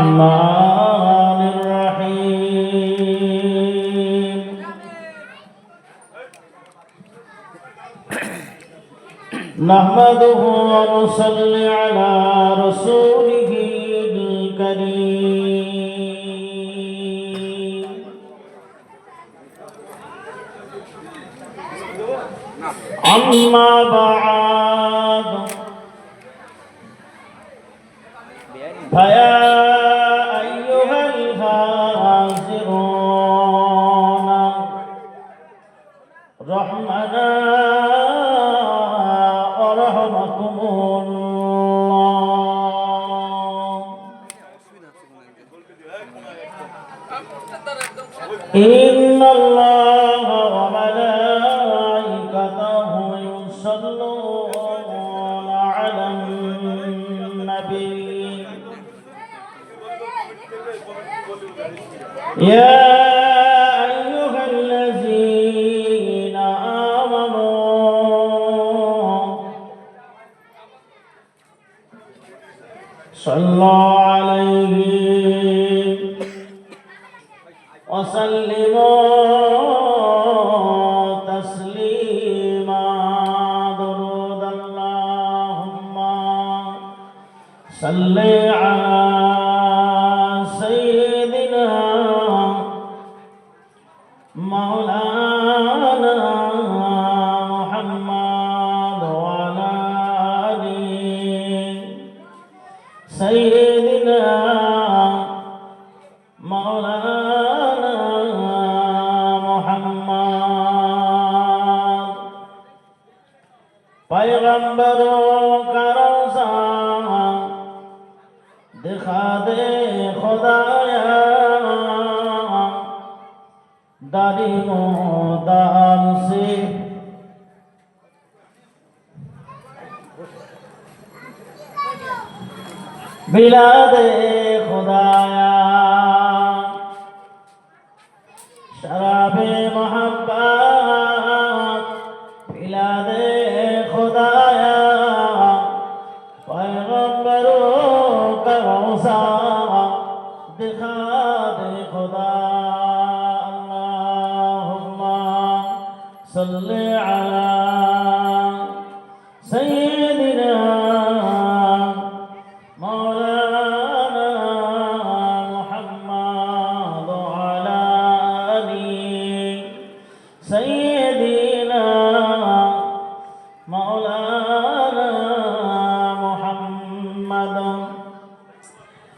الرحمن الرحيم نحمده ونصلي على رسوله الكريم أما بعد فيا أيها الحاضرون رحمنا ورحمكم الله إن الله وملائكته يصلون على النبي يا أيها الذين آمنوا صلوا عليه وسلموا تسليما درود اللهم صل على مولانا محمد وعلى آله سيدنا مولانا محمد पैगंबरों का रोज़ा दिखा दे खुदाया दारी मोदान से मिला दे खुदाया शराबे मोहब्बत पिला दे खुदाया पैगंबरों का रोज़ा दिखा दे खुदा صل على سيدنا مولانا محمد وعلى آله سيدنا مولانا محمد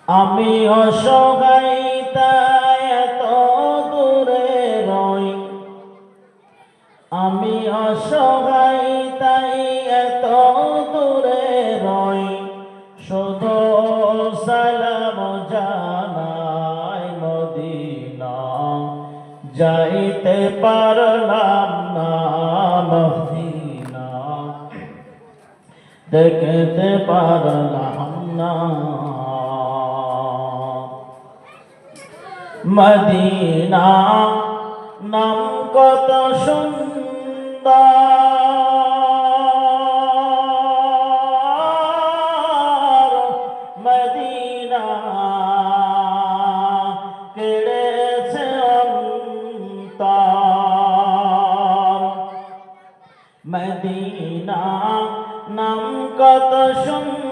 আমি অসহায় তাই এত দূরে রই আমি অসহায় তাই এত দূরে রই শুধু সালাম জানাই মদিনা যাইতে পারলাম না মদিনা দেখতে পারলাম না মদিনা নাম কত সুন্দর মদিনা কেড়েছে অন্তর মদিনা নাম কত সুন্দর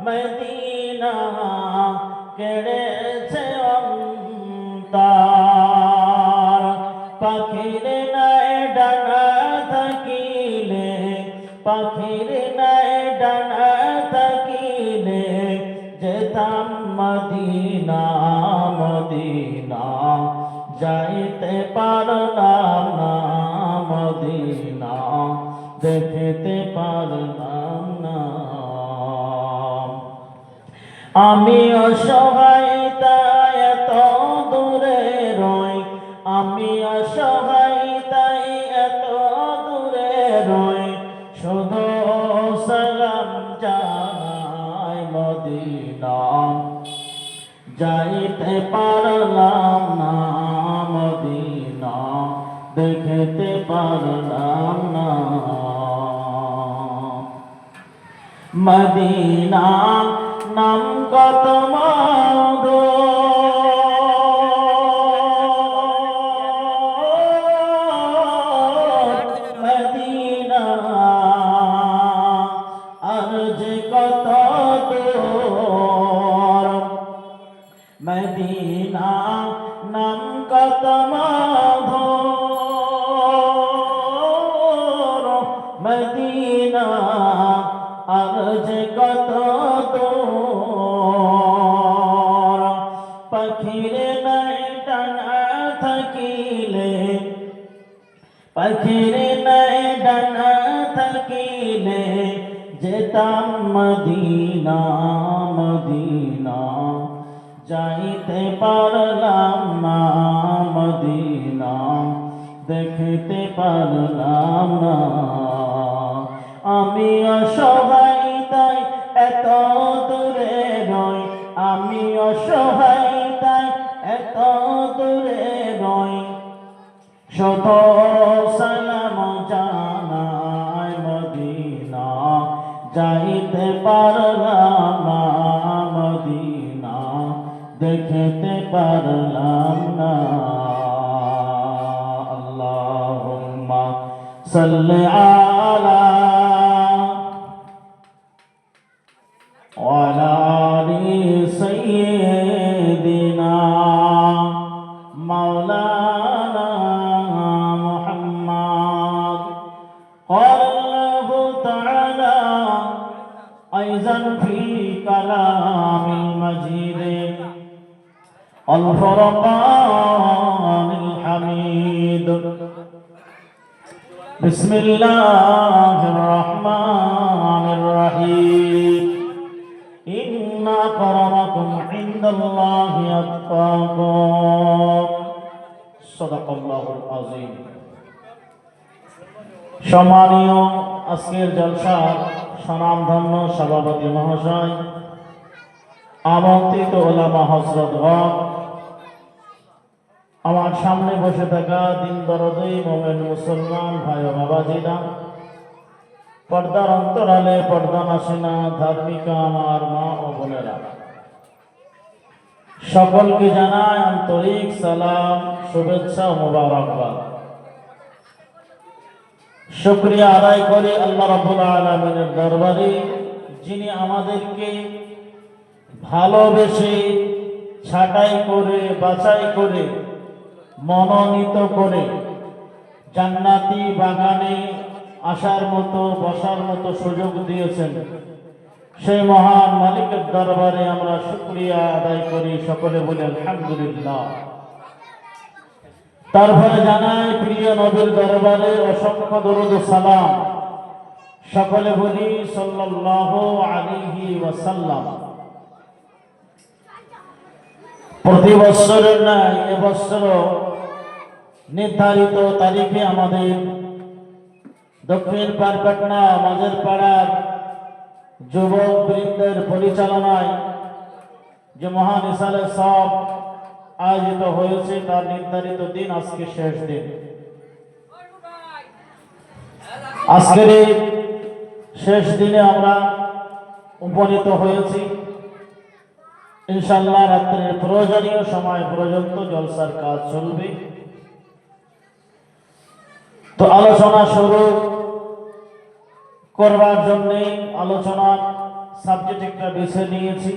মদিনা কেড়েছে অন্তর পাখির নাই ডানা থাকিলে পাখির নাই ডানা থাকিলে যেতাম মদিনা মদিনা যাইতে পারলাম না মদিনা দেখতে পারলাম না আমি অসহায় তাই এত দূরে রই আমি অসহায় তাই এত দূরে রই শুধু সালাম জানাই মদিনা যাইতে পারলাম না মদিনা দেখতে পারলাম না মদিনা নাম কত মধু মদিনা আর যে কত দূর মদিনা নাম কত মধুর মদিনা আর যে কত দূর পাখির নাই ডানা থাকিলে পাখির নাই ডানা থাকিলে যেতাম মদিনা মদিনা যাইতে পারলাম না মদিনা দেখতে পারলাম না আমি অসহায় তাই এত দূরে রই আমি অসহায় তাই এত দূরে রই শত সালাম জানাই মদিনা যাইতে পারলাম না মদিনা দেখতে পারলাম না আল্লাহুম্মা সাল্লি আলা ওয়ালা আলি সাইয়্যিদিনা মাওলানা মুহাম্মদ আল্লাহু তাআলা আইজান ফি কালামিল মাজিদ الفرقان الحميد بسم الله الرحمن الرحيم إن أكرمكم عند الله أتقاكم صدق الله العظيم সম্মানীয় আজকের জলসার স্বনামধন্য সভাপতি মহাশয় আমন্ত্রিত ওলামা হযরতগণ আমার সামনে বসে থাকা দিন দরদি মোমেন মুসলমান ভাই ও বাবাজিরা পর্দার অন্তরালে পর্দা নাসিনা ধার্মিকা আমার মা ও বোনেরা সকলকে জানাই আন্তরিক সালাম শুভেচ্ছা ও মোবারকবাদ শুকরিয়া আদায় করি আল্লাহ রাব্বুল আলামিনের দরবারে যিনি আমাদেরকে ভালোবেসে ছাঁটাই করে বাছাই করে মনোনীত করে জান্নাতি বাগানে আসার মতো বসার মতো সুযোগ দিয়েছেন সেই মহান মালিকের দরবারে আমরা শুকরিয়া আদায় করি সকলে বলি আলহামদুলিল্লাহ তারপরে জানাই প্রিয় নবীর দরবারে অসংখ্য দরুদ ও সালাম সকলে বলি সাল্লাল্লাহু আলাইহি ওয়াসাল্লাম প্রতি বছরের ন্যায় এবছরও নির্ধারিত তারিখে আমাদের দক্ষিণ পারপাটনা মাঝের পাড়ার যুবক বৃন্দের পরিচালনায় যে মহান ইসালে সব আয়োজিত হয়েছে তার নির্ধারিত দিন আজকে শেষ দিন আজকের এই শেষ দিনে আমরা উপনীত হয়েছি ইনশাআল্লাহ রাত্রের প্রয়োজনীয় সময় পর্যন্ত জলসার কাজ চলবে তো আলোচনা শুরু করবার জন্য আলোচনার সাবজেক্ট একটা বিষয় নিয়েছি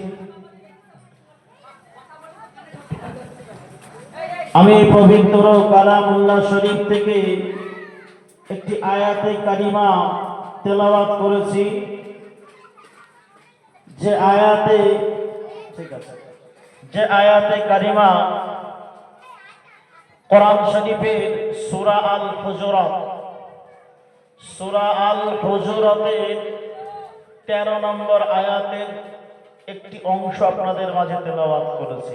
আমি পবিত্র কালামুল্লাহ শরীফ থেকে একটি আয়াতে কারিমা তেলাওয়াত করেছি যে আয়াতে কারিমা কোরআন শরীফের সূরা আল হুজুরাতের 13 নম্বর আয়াতের একটি অংশ আপনাদের মাঝে তেলাওয়াত করেছি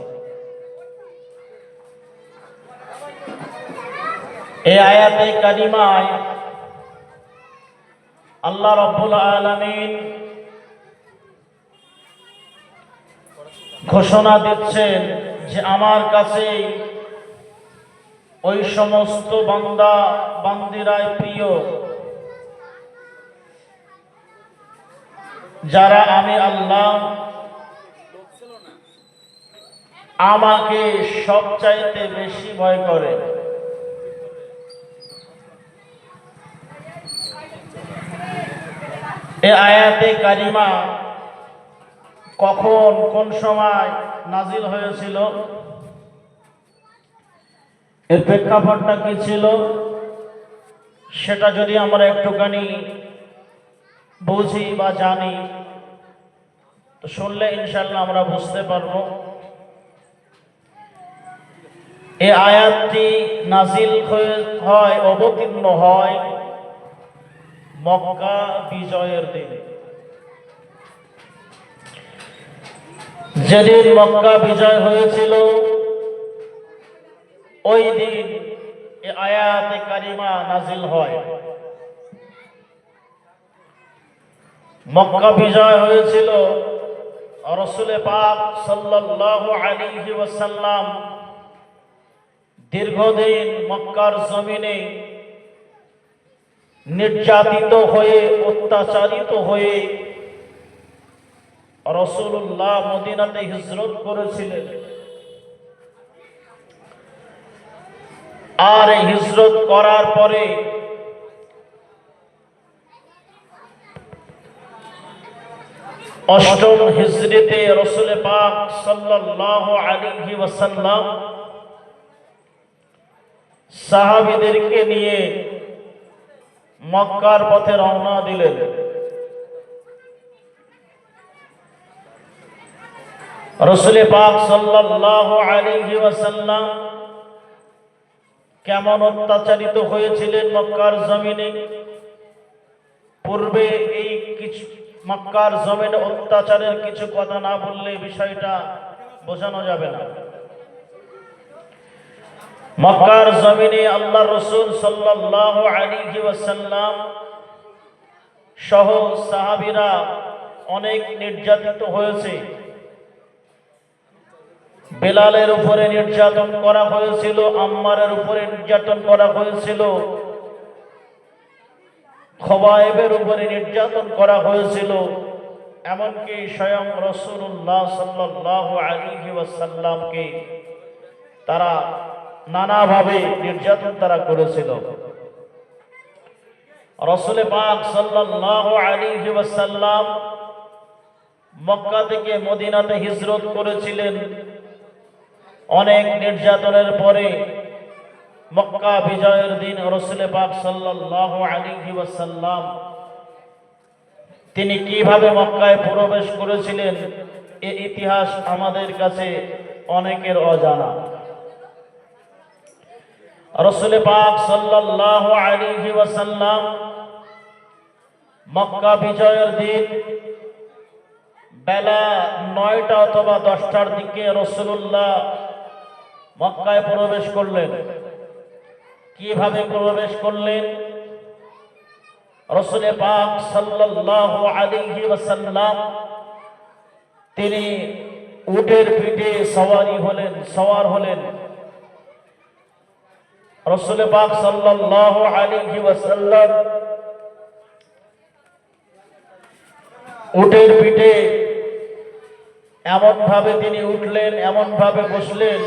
এই আয়াতে কারিমায় আল্লাহ রাব্বুল আলামিন ঘোষণা দিচ্ছেন যে আমার কাছে ওই সমস্ত বান্দা বান্দিরাই প্রিয় যারা আমি আল্লাহ আমাকে সবচাইতে বেশি ভয় করে। এই আয়াতে কারিমা কখন কোন সময় নাজিল হয়েছিল, এর প্রেক্ষাপটটা কি ছিল, সেটা যদি আমরা একটুখানি বুঝি বা জানি তো শুনলে ইনশাআল্লাহ আমরা বুঝতে পারবো। এই আয়াতটি নাজিল হয় অবতীর্ণ হয় মক্কা বিজয়ের দিন। যেদিন মক্কা বিজয় হয়েছিল ওই দিন এই আয়াতে কারিমা নাজিল হয়। মক্কা বিজয় হয়েছিল, রাসূল পাক সাল্লাল্লাহু আলাইহি ওয়াসাল্লাম দীর্ঘদিন মক্কার জমিনে নির্যাতিত হয়ে অত্যাচারিত হয়ে রাসূলুল্লাহ মদিনাতে হিজরত করেছিলেন। আর হিজরত করার পরে অষ্টম হিজরিতে রাসূল পাক সাল্লাল্লাহু আলাইহি ওয়াসাল্লাম সাহাবীদেরকে নিয়ে মক্কার পথে রওনা দিলেন। রাসূল পাক সাল্লাল্লাহু আলাইহি ওয়াসাল্লাম কেমন অত্যাচারিত হয়েছিলেন মক্কার জমিনে, পূর্বে এই কিছু মক্কার জমিনে অত্যাচারের কিছু কথা না বললে বিষয়টা বোঝানো যাবে না। মক্কার জমিনে আল্লাহর রাসূল সাল্লাল্লাহু আলাইহি ওয়াসাল্লাম সহ সাহাবীরা অনেক নির্যাতিত হয়েছে। বেলালের উপরে নির্যাতন করা হয়েছিল, আম্মারের উপরে নির্যাতন করা হয়েছিল, খবায়েবের উপরে নির্যাতন করা হয়েছিল, এমনকি স্বয়ং রাসূলুল্লাহ সাল্লাল্লাহু আলাইহি ওয়াসাল্লামকে তারা নানাভাবে নির্যাতন তারা করেছিল। রাসূল পাক সাল্লাল্লাহু আলাইহি ওয়াসাল্লাম মক্কা থেকে মদিনাতে হিজরত করেছিলেন। অনেক নির্যাতনের পরে মক্কা বিজয়ের দিন রাসূল পাক সাল্লাল্লাহু আলাইহি ওয়াসাল্লাম তিনি কিভাবে মক্কায় প্রবেশ করেছিলেন এই ইতিহাস আমাদের কাছে অনেকের অজানা। রাসূল পাক সাল্লাল্লাহু আলাইহি ওয়াসাল্লাম মক্কা বিজয়ের দিন বেলা ৯টা অথবা ১০টার দিকে রাসূলুল্লাহ মক্কায় প্রবেশ করলেন। কিভাবে প্রবেশ করলেন? রাসূল পাক সাল্লাল্লাহু আলাইহি ওয়াসাল্লাম তিনি উটের পিঠে সওয়ার হলেন। রাসূল পাক সাল্লাল্লাহু আলাইহি ওয়াসাল্লাম উটের পিঠে এমন ভাবে তিনি উঠলেন, এমন ভাবে বসলেন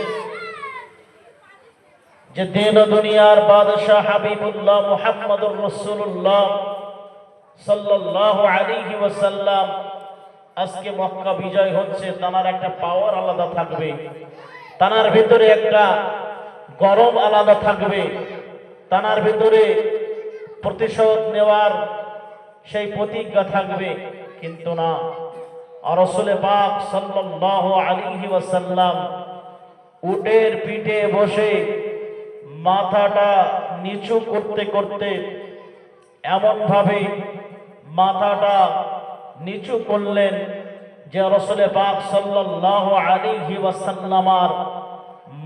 যে দিন ও দুনিয়ার বাদশাহ হাবিবুল্লাহ মুহাম্মদুর রাসূলুল্লাহ সাল্লাল্লাহু আলাইহি ওয়াসাল্লাম আজকে মক্কা বিজয় হচ্ছে, তার একটা পাওয়ার আলাদা থাকবে, তার ভিতরে একটা গরম আলাদা থাকবে, তার ভিতরে প্রতিশোধ নেওয়ার সেই প্রতিজ্ঞা থাকবে। কিন্তু না, রাসূল পাক সাল্লাল্লাহু আলাইহি ওয়াসাল্লাম উটের পিঠে বসে মাথাটা নিচু করতে করতে এমন ভাবে মাথাটা নিচু করলেন যে রাসূল পাক সাল্লাল্লাহু আলাইহি ওয়াসাল্লামের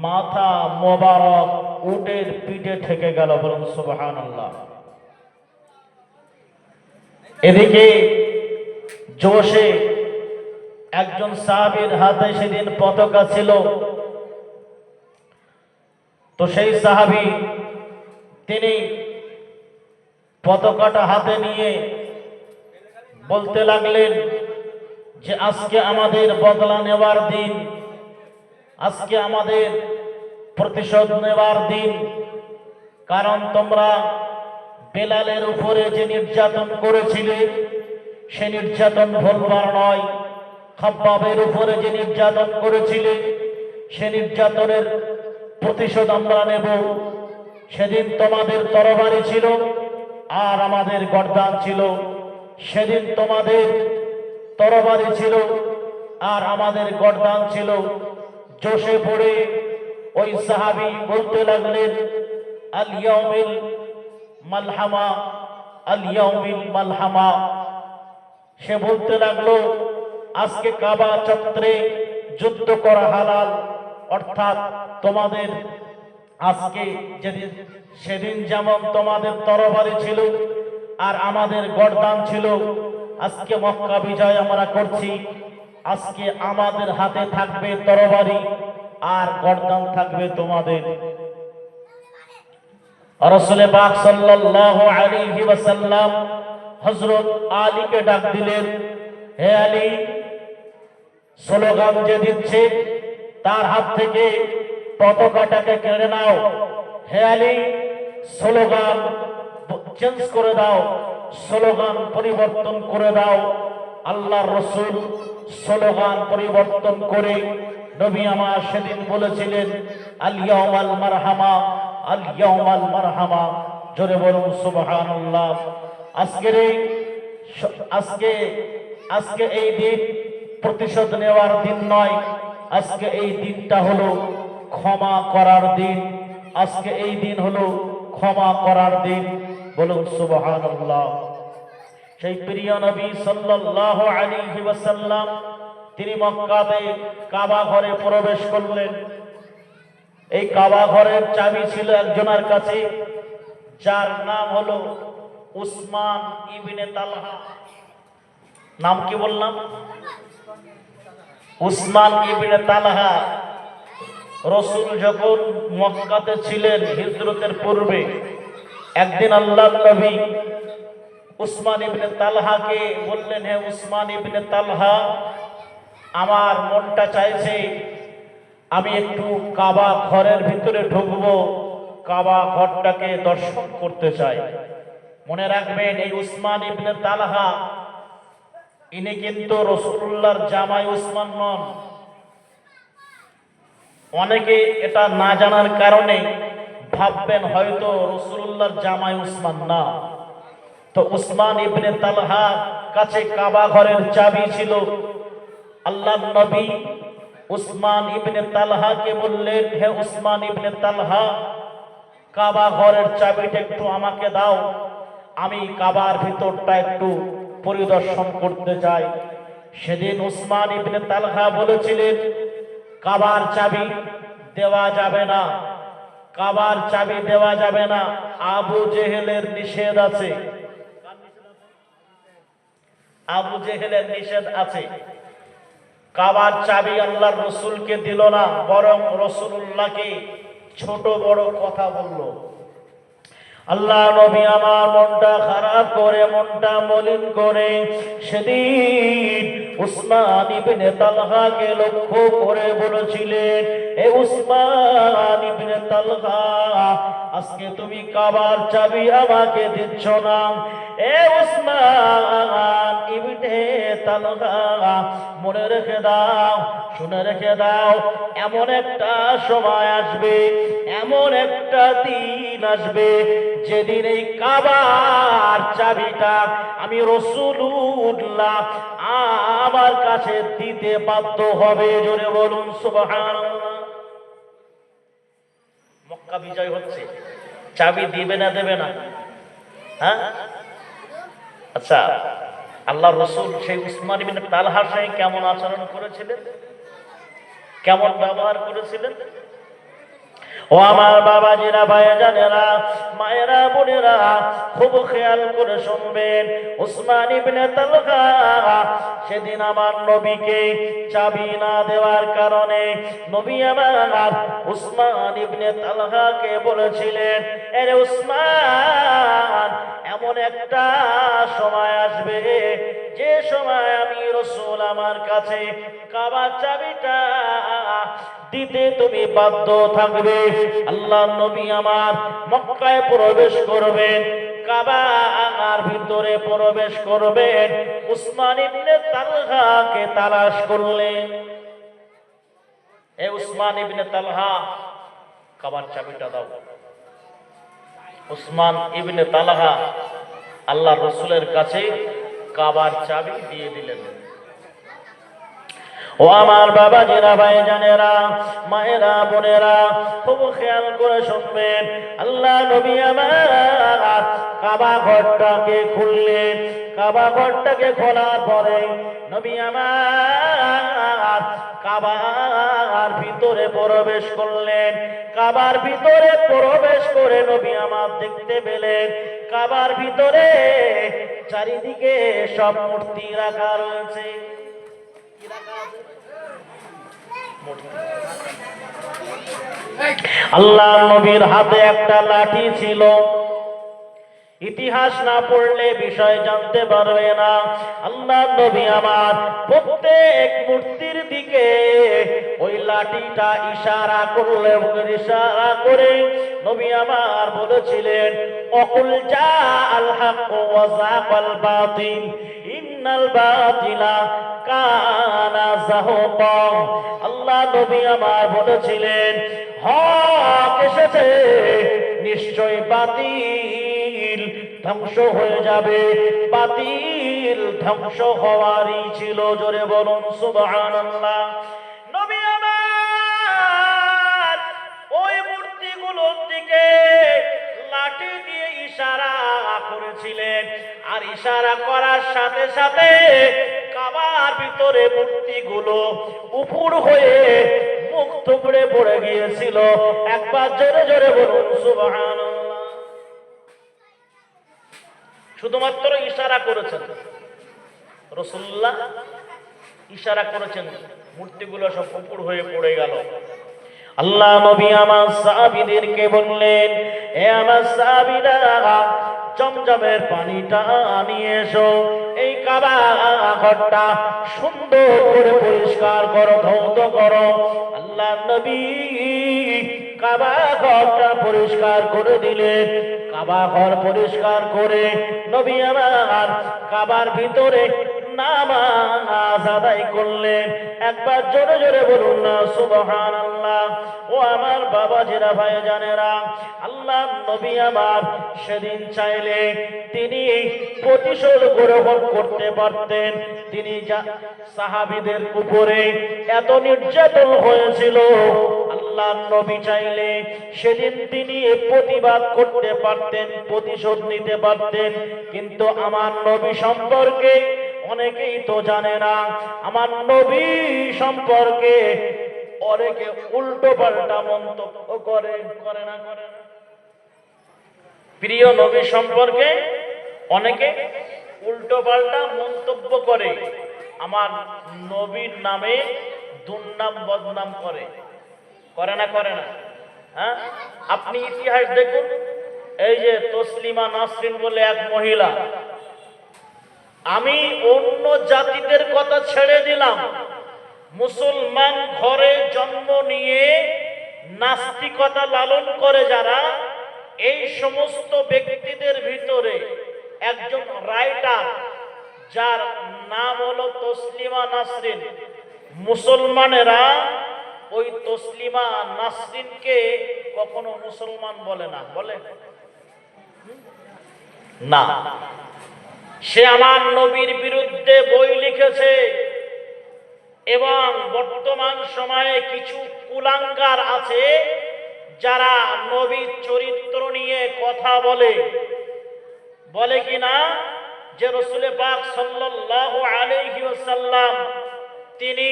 মাথা মোবারক উটের পিঠে ঠেকে গেল। বলুন সুবহানাল্লাহ। এদিকে জোশে একজন সাহাবীর হাতে সেদিন পতাকা ছিল, তো সেই সাহাবী তিনি পতাকাটা হাতে নিয়ে বলতে লাগলেন যে আজকে আমাদের বদলা নেওয়ার দিন, আজকে আমাদের প্রতিশোধ নেওয়ার দিন। কারণ তোমরা বেলালের উপরে যে নির্যাতন করেছিলে সে নির্যাতন ভুলবার নয়। খাব্বাবের উপরে যে নির্যাতন করেছিলে সে নির্যাতনের প্রতিশোধ আমরা নেব। সেদিন তোমাদের তরবারি ছিল আর আমাদের গর্দান ছিল। সেদিন তোমাদের তরবারি ছিল আর আমাদের গর্দান ছিল। জোশে পড়ে ওই সাহাবী বলতে লাগলেন, আল ইয়াউমিল মালহামা, আল ইয়াউমিল মালহামা। সে বলতে লাগলো আজকে কাবা চত্বরে যুদ্ধ করা হালাল, অর্থাৎ তোমাদের আজকে যেদিন সেদিন যেমন তোমাদের তরবারি ছিল আর আমাদের গর্দান ছিল, আজকে মক্কা বিজয় আমরা করছি, আজকে আমাদের হাতে থাকবে তরবারি আর গর্দান থাকবে তোমাদের। রাসূল পাক সাল্লাল্লাহু আলাইহি ওয়াসাল্লাম হযরত আলীকে ডাক দিলেন, হে আলী, স্লোগান যে দিচ্ছে তার হাত থেকে পতাকাটাকে কেড়ে নাও। হে আলী, স্লোগান চেঞ্জ করে দাও, স্লোগান পরিবর্তন করে দাও। আল্লাহর রাসূল স্লোগান পরিবর্তন করে নবী আমার সেদিন বলেছিলেন, আল ইয়াউমাল মারহামা, আল ইয়াউমাল মারহামা। জোরে বলুন সুবহানাল্লাহ। আজকে এই দিন প্রতিশোধ নেওয়ার দিন নয়, আজকে এই দিনটা হলো ক্ষমা করার দিন। আজকে এই দিন হলো ক্ষমা করার দিন। বলুন সুবহানাল্লাহ। সেই প্রিয় নবী সাল্লাল্লাহু আলাইহি ওয়াসাল্লাম তিনি মক্কাতে কাবা ঘরে প্রবেশ করলেন। এই কাবা ঘরের চাবি ছিল একজনের কাছে, যার নাম হলো উসমান ইবনে তালহা। নাম কি বললাম? উসমান ইবনে তালহা। রাসূল যখন মক্কাতে ছিলেন হিজরতের পূর্বে, একদিন আল্লাহর নবী উসমান ইবনে তালহাকে বললেন, হে উসমান ইবনে তালহা, আমার মনটা চাইছে আমি একটু কাবা ঘরের ভিতরে ঢুকবো, কাবা ঘরটাকে দর্শন করতে চাই। মনে রাখবেন, এই উসমান ইবনে তালহা ইনি কিন্তু রাসূলুল্লাহর জামাই উসমান নন। অনেকে এটা না জানার কারণে ভাববেন হয়তো রাসূলুল্লাহর জামাই উসমান না। তো উসমান ইবনে তালহা কাছে কাবা ঘরের চাবি ছিল। আল্লাহর নবী উসমান ইবনে তালহাকে বললেন, হে উসমান ইবনে তালহা, কাবা ঘরের চাবিটা একটু আমাকে দাও, আমি কাবার ভিতরটা একটু পরিদর্শন করতে চাই। সেদিন উসমান ইবনে তালহা বলেছিলেন, কাবার চাবি দেওয়া যাবে না, কাবার চাবি দেওয়া যাবে না, আবু জেহেলের নিষেধ আছে, আবু জেহেলের নিষেধ আছে। কাবার চাবি আল্লাহর রাসূলকে দিল না, বরং রাসূলুল্লাহকে ছোট বড় কথা বলল। আল্লাহ নবী আমার মনটা খারাপ করে, মনটা মলিন করে সেদিন উসমান ইবনে তালহাকে লক্ষ্য করে বলেছিলেন, এ উসমান ইবনে তালহা, আজকে তুমি কাবার চাবি আমাকে দিচ্ছ না। এ উসমান ইবনে তালহা, মনে রেখে দাও, শুনে রেখে দাও, এমন একটা সময় আসবে, এমন একটা দিন আসবে যেদিন এই কাবার চাবিটা আমি রাসূলুল্লাহ আমার কাছে দিতে বাধ্য হবে। জোরে বলুন সুবহানাল্লাহ। মক্কা বিজয় হচ্ছে, চাবি দিবে না দেবে না? হ্যাঁ, আচ্ছা, আল্লাহর রাসূল সেই উসমান ইবনে তালহার সঙ্গে কেমন আচরণ করেছিলেন, কেমন ব্যবহার করেছিলেন? ও আমার বাবাজিরা, ভাইজানেরা, মায়েরা, বোনেরা, খুব খেয়াল করে শুনবেন। উসমান ইবনে তালহা সেদিন আমার নবীকে চাবি না দেওয়ার কারণে নবী আমার উসমান ইবনে তালহাকে বলেছিলেন, আরে উসমান, এমন একটা সময় আসবে যে সময় আমি রাসূল আমার কাছে কাবার চাবিটা দিতে তুমি বাধ্য থাকবে। আল্লাহর নবী আমার মক্কায় প্রবেশ করবেন, কাবার ভিতরে প্রবেশ করবেন, উসমান ইবনে তালহাকে তালাশ করলেন। এ উসমান ইবনে তালহা, কাবার চাবিটা দাও। উসমান ইবনে তালহা আল্লাহর রাসূলের কাছে কাবার চাবি দিয়ে দিলেন। ও আমার বাবাজিরা, ভাইজানেরা, মায়েরা, বোনেরা, খুব খেয়াল করে শুনবেন। আল্লাহ নবী আমার কাবা ঘরটাকে খুললেন। কাবা ঘরটাকে খোলার পরে নবী আমার কাবার ভিতরে প্রবেশ করলেন। কাবার ভিতরে প্রবেশ করে নবী আমার দেখতে পেলেন কাবার ভিতরে চারিদিকে সব মূর্তি রাখা রয়েছে। আল্লাহ নবীর হাতে একটা লাঠি ছিল। ইতিহাস না পড়লে বিষয় জানতে পারবে না। আল্লাহ নবী আমার প্রত্যেক মূর্তির দিকে ওই লাঠিটা ইশারা করলে, ইশারা করে নবী আমার বলেছিলেন, অকুল জা আল হক ওয়া যাকাল বাতিল ইন্নাল বাতিলা কানা যাহুকা। আল্লাহ নবী আমার বলেছিলেন, হক এসেছে, নিশ্চয় বাতিল ধ্বংস হয়ে যাবে। বাতিল ধ্বংস হওয়ারই ছিল। জোরে বলুন সুবহানাল্লাহ। নবী আমার ওই মূর্তিগুলোর দিকে লাঠি দিয়ে ইশারা করেছিলেন, আর ইশারা করার সাথে সাথে কাবার ভিতরে মূর্তিগুলো উপুর হয়ে মুখ টুকরে পড়ে গিয়েছিল। একবার জোরে জোরে বলুন সুবহানাল্লাহ। শুধুমাত্র ইশারা করেছেন রাসূলুল্লাহ, ইশারা করেছেন, মূর্তিগুলো সব উপুর হয়ে পড়ে গেল। আল্লাহ নবী আমার সাহাবীদেরকে বললেন, হে আমার সাহাবীরা, জমজমের পানিটা নিয়ে এসো, এই কাবা ঘরটা সুন্দর করে পরিষ্কার করো, ধৌত করো। আল্লাহ নবী কাবা ঘরটা পরিষ্কার করে দিলেন। কাবা ঘর পরিষ্কার করে নবী আমার কাবার ভিতরে নামাজ আদায় করলেন। একবার জোরে জোরে বলুন না সুবহানাল্লাহ। ও আমার বাবাজিরা, ভাইজানেরা, আল্লাহ নবী আমার সেদিন চাইলে তিনি প্রতিশোধ গ্রহণ করতে পারতেন। তিনি সাহাবীদের উপরে এত নির্যাতন হয়েছিল, আল্লাহ নবী চাইলে সেদিন তিনি প্রতিবাদ করতে পারতেন, প্রতিশোধ নিতে পারতেন। কিন্তু আমার নবী সম্পর্কে অনেকেই তো জানে না। আমার নবী সম্পর্কে অনেকে উল্টো পাল্টা মন্তব্য করে না? প্রিয় নবী সম্পর্কে অনেকে উল্টো পাল্টা মন্তব্য করে, আমার নবীর নামে দুর্নাম বদনাম করে না? হ্যাঁ, আপনি ইতিহাস দেখুন। এই যে তসলিমা নাসরিন বলে এক মহিলা, আমি অন্য জাতিদের কথা ছেড়ে দিলাম, মুসলমান ঘরে জন্ম নিয়ে নাস্তিকতা লালন করে যারা, এই সমস্ত ব্যক্তিদের ভিতরে একজন রাইটার যার নাম হলো তসলিমা নাসরিন। মুসলমানেরা ওই তসলিমা নাসরিনকে কখনো মুসলমান বলে না, বলে না। সে আমার নবীর বিরুদ্ধে বই লিখেছে এবং বর্তমান সময়ে কিছু কুলাঙ্গার আছে যারা নবীর চরিত্র নিয়ে কথা বলে কিনা যে রাসূল পাক সাল্লাল্লাহু আলাইহি ওয়াসাল্লাম তিনি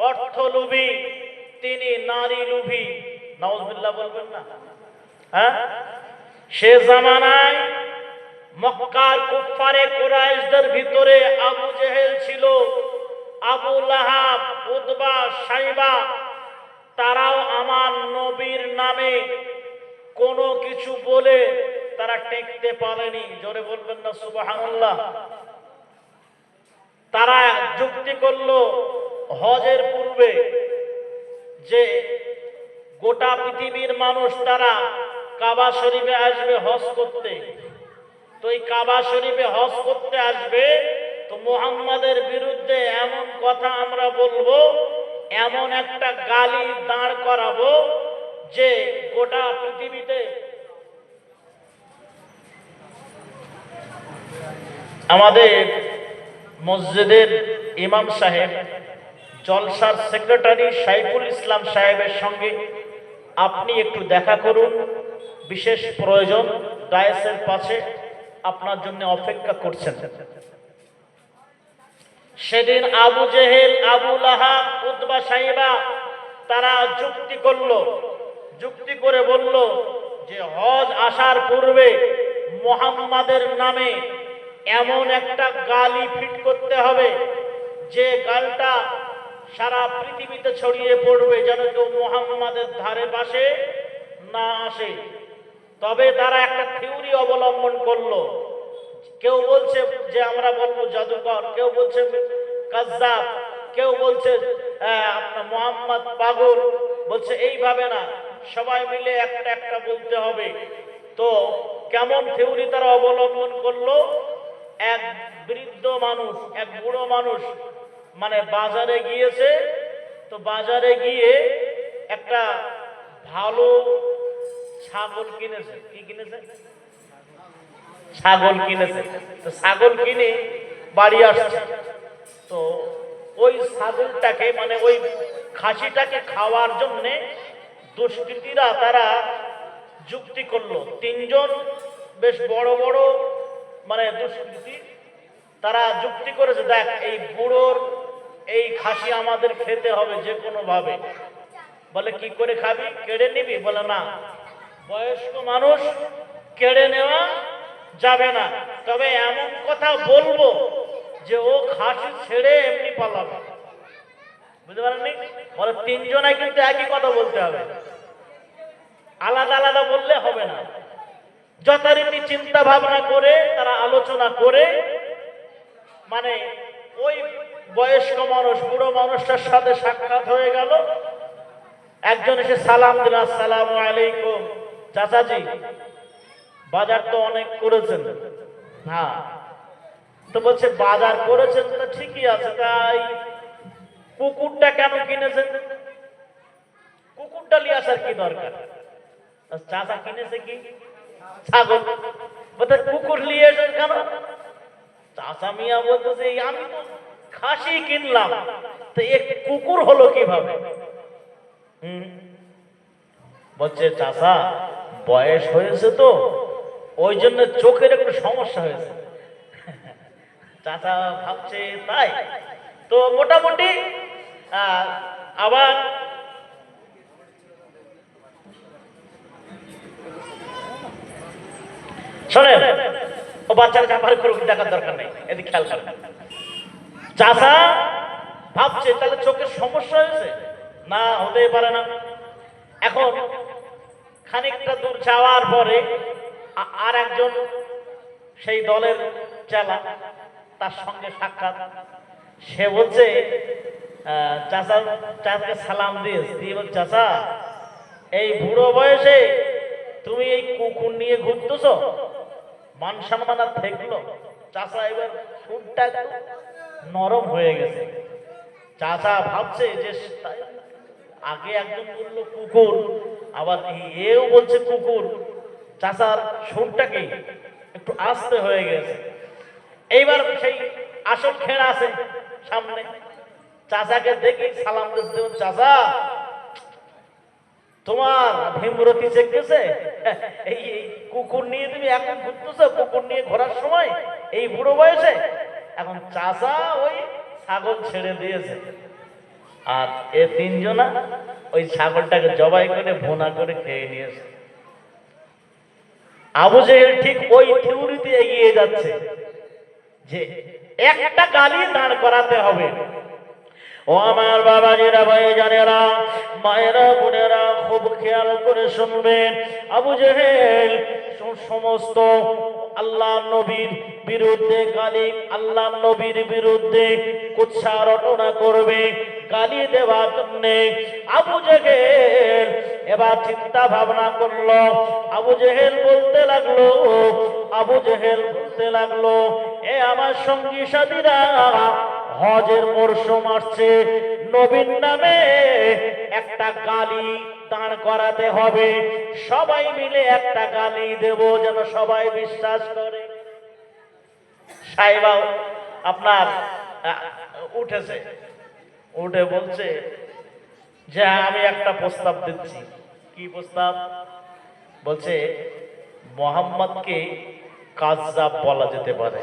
অর্থলোভী, তিনি নারী লোভী। নাউজুবিল্লাহ বলবেন না? হ্যাঁ, সে জামানায় মক্কার কুফফারে কুরাইশদের ভিতরে আবু জেহেল ছিল, আবু লাহাব, উতবা, সাইবা, তারাও আমার নবীর নামে কোনো কিছু বলে তারা টেকতে পারেনি। জোরে বলবেন না সুবহানাল্লাহ? তারা যুক্তি করলো হজের পূর্বে যে গোটা পৃথিবীর মানুষ তারা কাবা শরীফে আসবে হজ করতে, তো এই কাবা শরীফে হজ করতে আসবে, তো মুহাম্মাদের বিরুদ্ধে এমন কথা আমরা বলবো, এমন একটা গালি দাঁড় করাবো যে গোটা পৃথিবীতে আমাদের মসজিদের ইমাম সাহেব জলসার সেক্রেটারি সাইফুল ইসলাম সাহেবের সঙ্গে আপনি একটু দেখা করুন, বিশেষ প্রয়োজন, ডায়াসের পাশে আপনার জন্য অপেক্ষা করছেন। সেদিন আবু জেহেল, আবু লাহাব, উতবা, সাইবা তারা যুক্তি করে বলল যে হজ আসার পূর্বে মুহাম্মাদের নামে এমন একটা গালি ফিট করতে হবে যে গালটা সারা পৃথিবীতে ছড়িয়ে পড়বে, যেন কেউ মুহাম্মাদের ধারে পাশে না আসে। তবে তারা একটা থিওরি অবলম্বন করলো। কেউ বলছে যে আমরা বলবো জাদুকর, কেউ বলছে কাজ্জাব, কেউ বলছে আপনার মুহাম্মদ পাগল, বলছে এইভাবে না, সবাই মিলে একটা বলতে হবে। তো কেমন থিওরি তারা অবলম্বন করলো? এক বৃদ্ধ মানুষ, এক বুড়ো মানুষ মানে বাজারে গিয়েছে, তো বাজারে গিয়ে একটা ভালো ছাগল কিনেছে। কি কিনেছে? ছাগল কিনেছে। তো ছাগল কিনে বাড়ি আসছে, তো ওই ছাগলটাকে মানে ওই খাসিটাকে খাওয়ার জন্যে দুষ্কৃতীরা তারা যুক্তি করলো। তিনজন বেশ বড় বড় মানে দুষ্কৃতী তারা যুক্তি করেছে, দেখ এই বুড়োর এই খাসি আমাদের খেতে হবে যে কোনো ভাবে। বলে কি করে খাবি? কেড়ে নিবি? বলে না, বয়স্ক মানুষ কেড়ে নেওয়া যাবে না, তবে এমন কথা বলবো যে ও খাসি ছেড়ে এমনি পালাবে। বুঝতে পারেননি? বলে তিনজনাই কিন্তু একই কথা বলতে হবে, আলাদা আলাদা বললে হবে না। যথারীতি চিন্তা ভাবনা করে তারা আলোচনা করে মানে ওই বয়স্ক মানুষ বুড়ো মানুষটার সাথে সাক্ষাৎ হয়ে গেল। একজন এসে সালাম দিল, আসসালামু আলাইকুম চাচাজি, বাজার তো অনেক করেছেন। হ্যাঁ, তো বলছে বাজার করেছেন তো ঠিকই আছে, তাই কুকুরটা কেন কিনেছেন? কুকুরটা নিয়ে আসার কি দরকার? চাচা কিনেছে কি? ছাগল। বলতে কুকুর নিয়ে এসেছেন কেন? চাচা মিয়া বলতেছে আমি তো খাসি কিনলাম, তো এক কুকুর হলো কিভাবে? বলছে চাচা বয়স হয়েছে তো ওই জন্য চোখের একটু সমস্যা হয়েছে। চাচা ভাবছে তাই তো মোটামুটি আবার শোনেন, ও বাচ্চারা চাপারি করুক, দেখার দরকার নেই, এদিকে খেয়াল করেন। চাচা ভাবছে তাহলে চোখের সমস্যা হয়েছে, না হতেই পারে না। এখন খানিকটা দূর যাওয়ার পরে আর একজন সেই দলের চেলা, তার সঙ্গে সাক্ষাৎ। সে বলছে চাচাকে সালাম দিয়েছে, দিয়ে বলছে চাচা এই বুড়ো বয়সে তুমি এই কুকুর নিয়ে ঘুরতেছ, মান সম্মান আর থাকলো? চাচা এবার সুরটা নরম হয়ে গেছে। চাচা ভাবছে যে আগে একজন বললো কুকুর, আবার এও বলছে কুকুর, চাচার সুরটাকে একটু আস্তে হয়ে গেছে। এইবার সেই আসল খেড়া আছে সামনে, চাচাকে দেখি সালাম দিতে, চাচা তোমার ভীমরতি চেকেছে, এই কুকুর নিয়ে তুমি এখন ঘুরতেছো, কুকুর নিয়ে ঘোরার সময় এই বুড়ো বয়সে? এখন চাচা ওই ছাগল ছেড়ে দিয়েছে, আর এ তিনজনা ওই ছাগলটাকে জবাই করে ভুনা করে খেয়ে নিয়েছে। আবু জেহেল ঠিক ওই থিওরিতে এগিয়ে যাচ্ছে যে একটা গালি দাঁড় করাতে হবে। ও আমার বাবাজিরা, ভাইজানেরা, মায়েরা, বোনেরা, খুব খেয়াল করে শুনবেন। আবু জেহেল সমস্ত আল্লাহ নবীর বিরুদ্ধে গালি, আল্লাহ নবীর বিরুদ্ধে কুৎসা রটনা করবে, গালি দেওয়ার জন্য আবু জেহেল এবার চিন্তা ভাবনা করলো। আবু জেহেল বলতে লাগলো, আবু জেহেল বলতে লাগলো, এ আমার সঙ্গী সাথীরা, হজের মরশুম আসছে, নবীর নামে একটা গালি দাঁড় করাতে হবে, সবাই মিলে একটা গালি দেব যেন সবাই বিশ্বাস করে। সাহেবা আপনার উঠেছে, উঠে বলছে যে আমি একটা প্রস্তাব দিচ্ছি। কি প্রস্তাব? বলছে মোহাম্মদকে কাজ্জাব বলা যেতে পারে।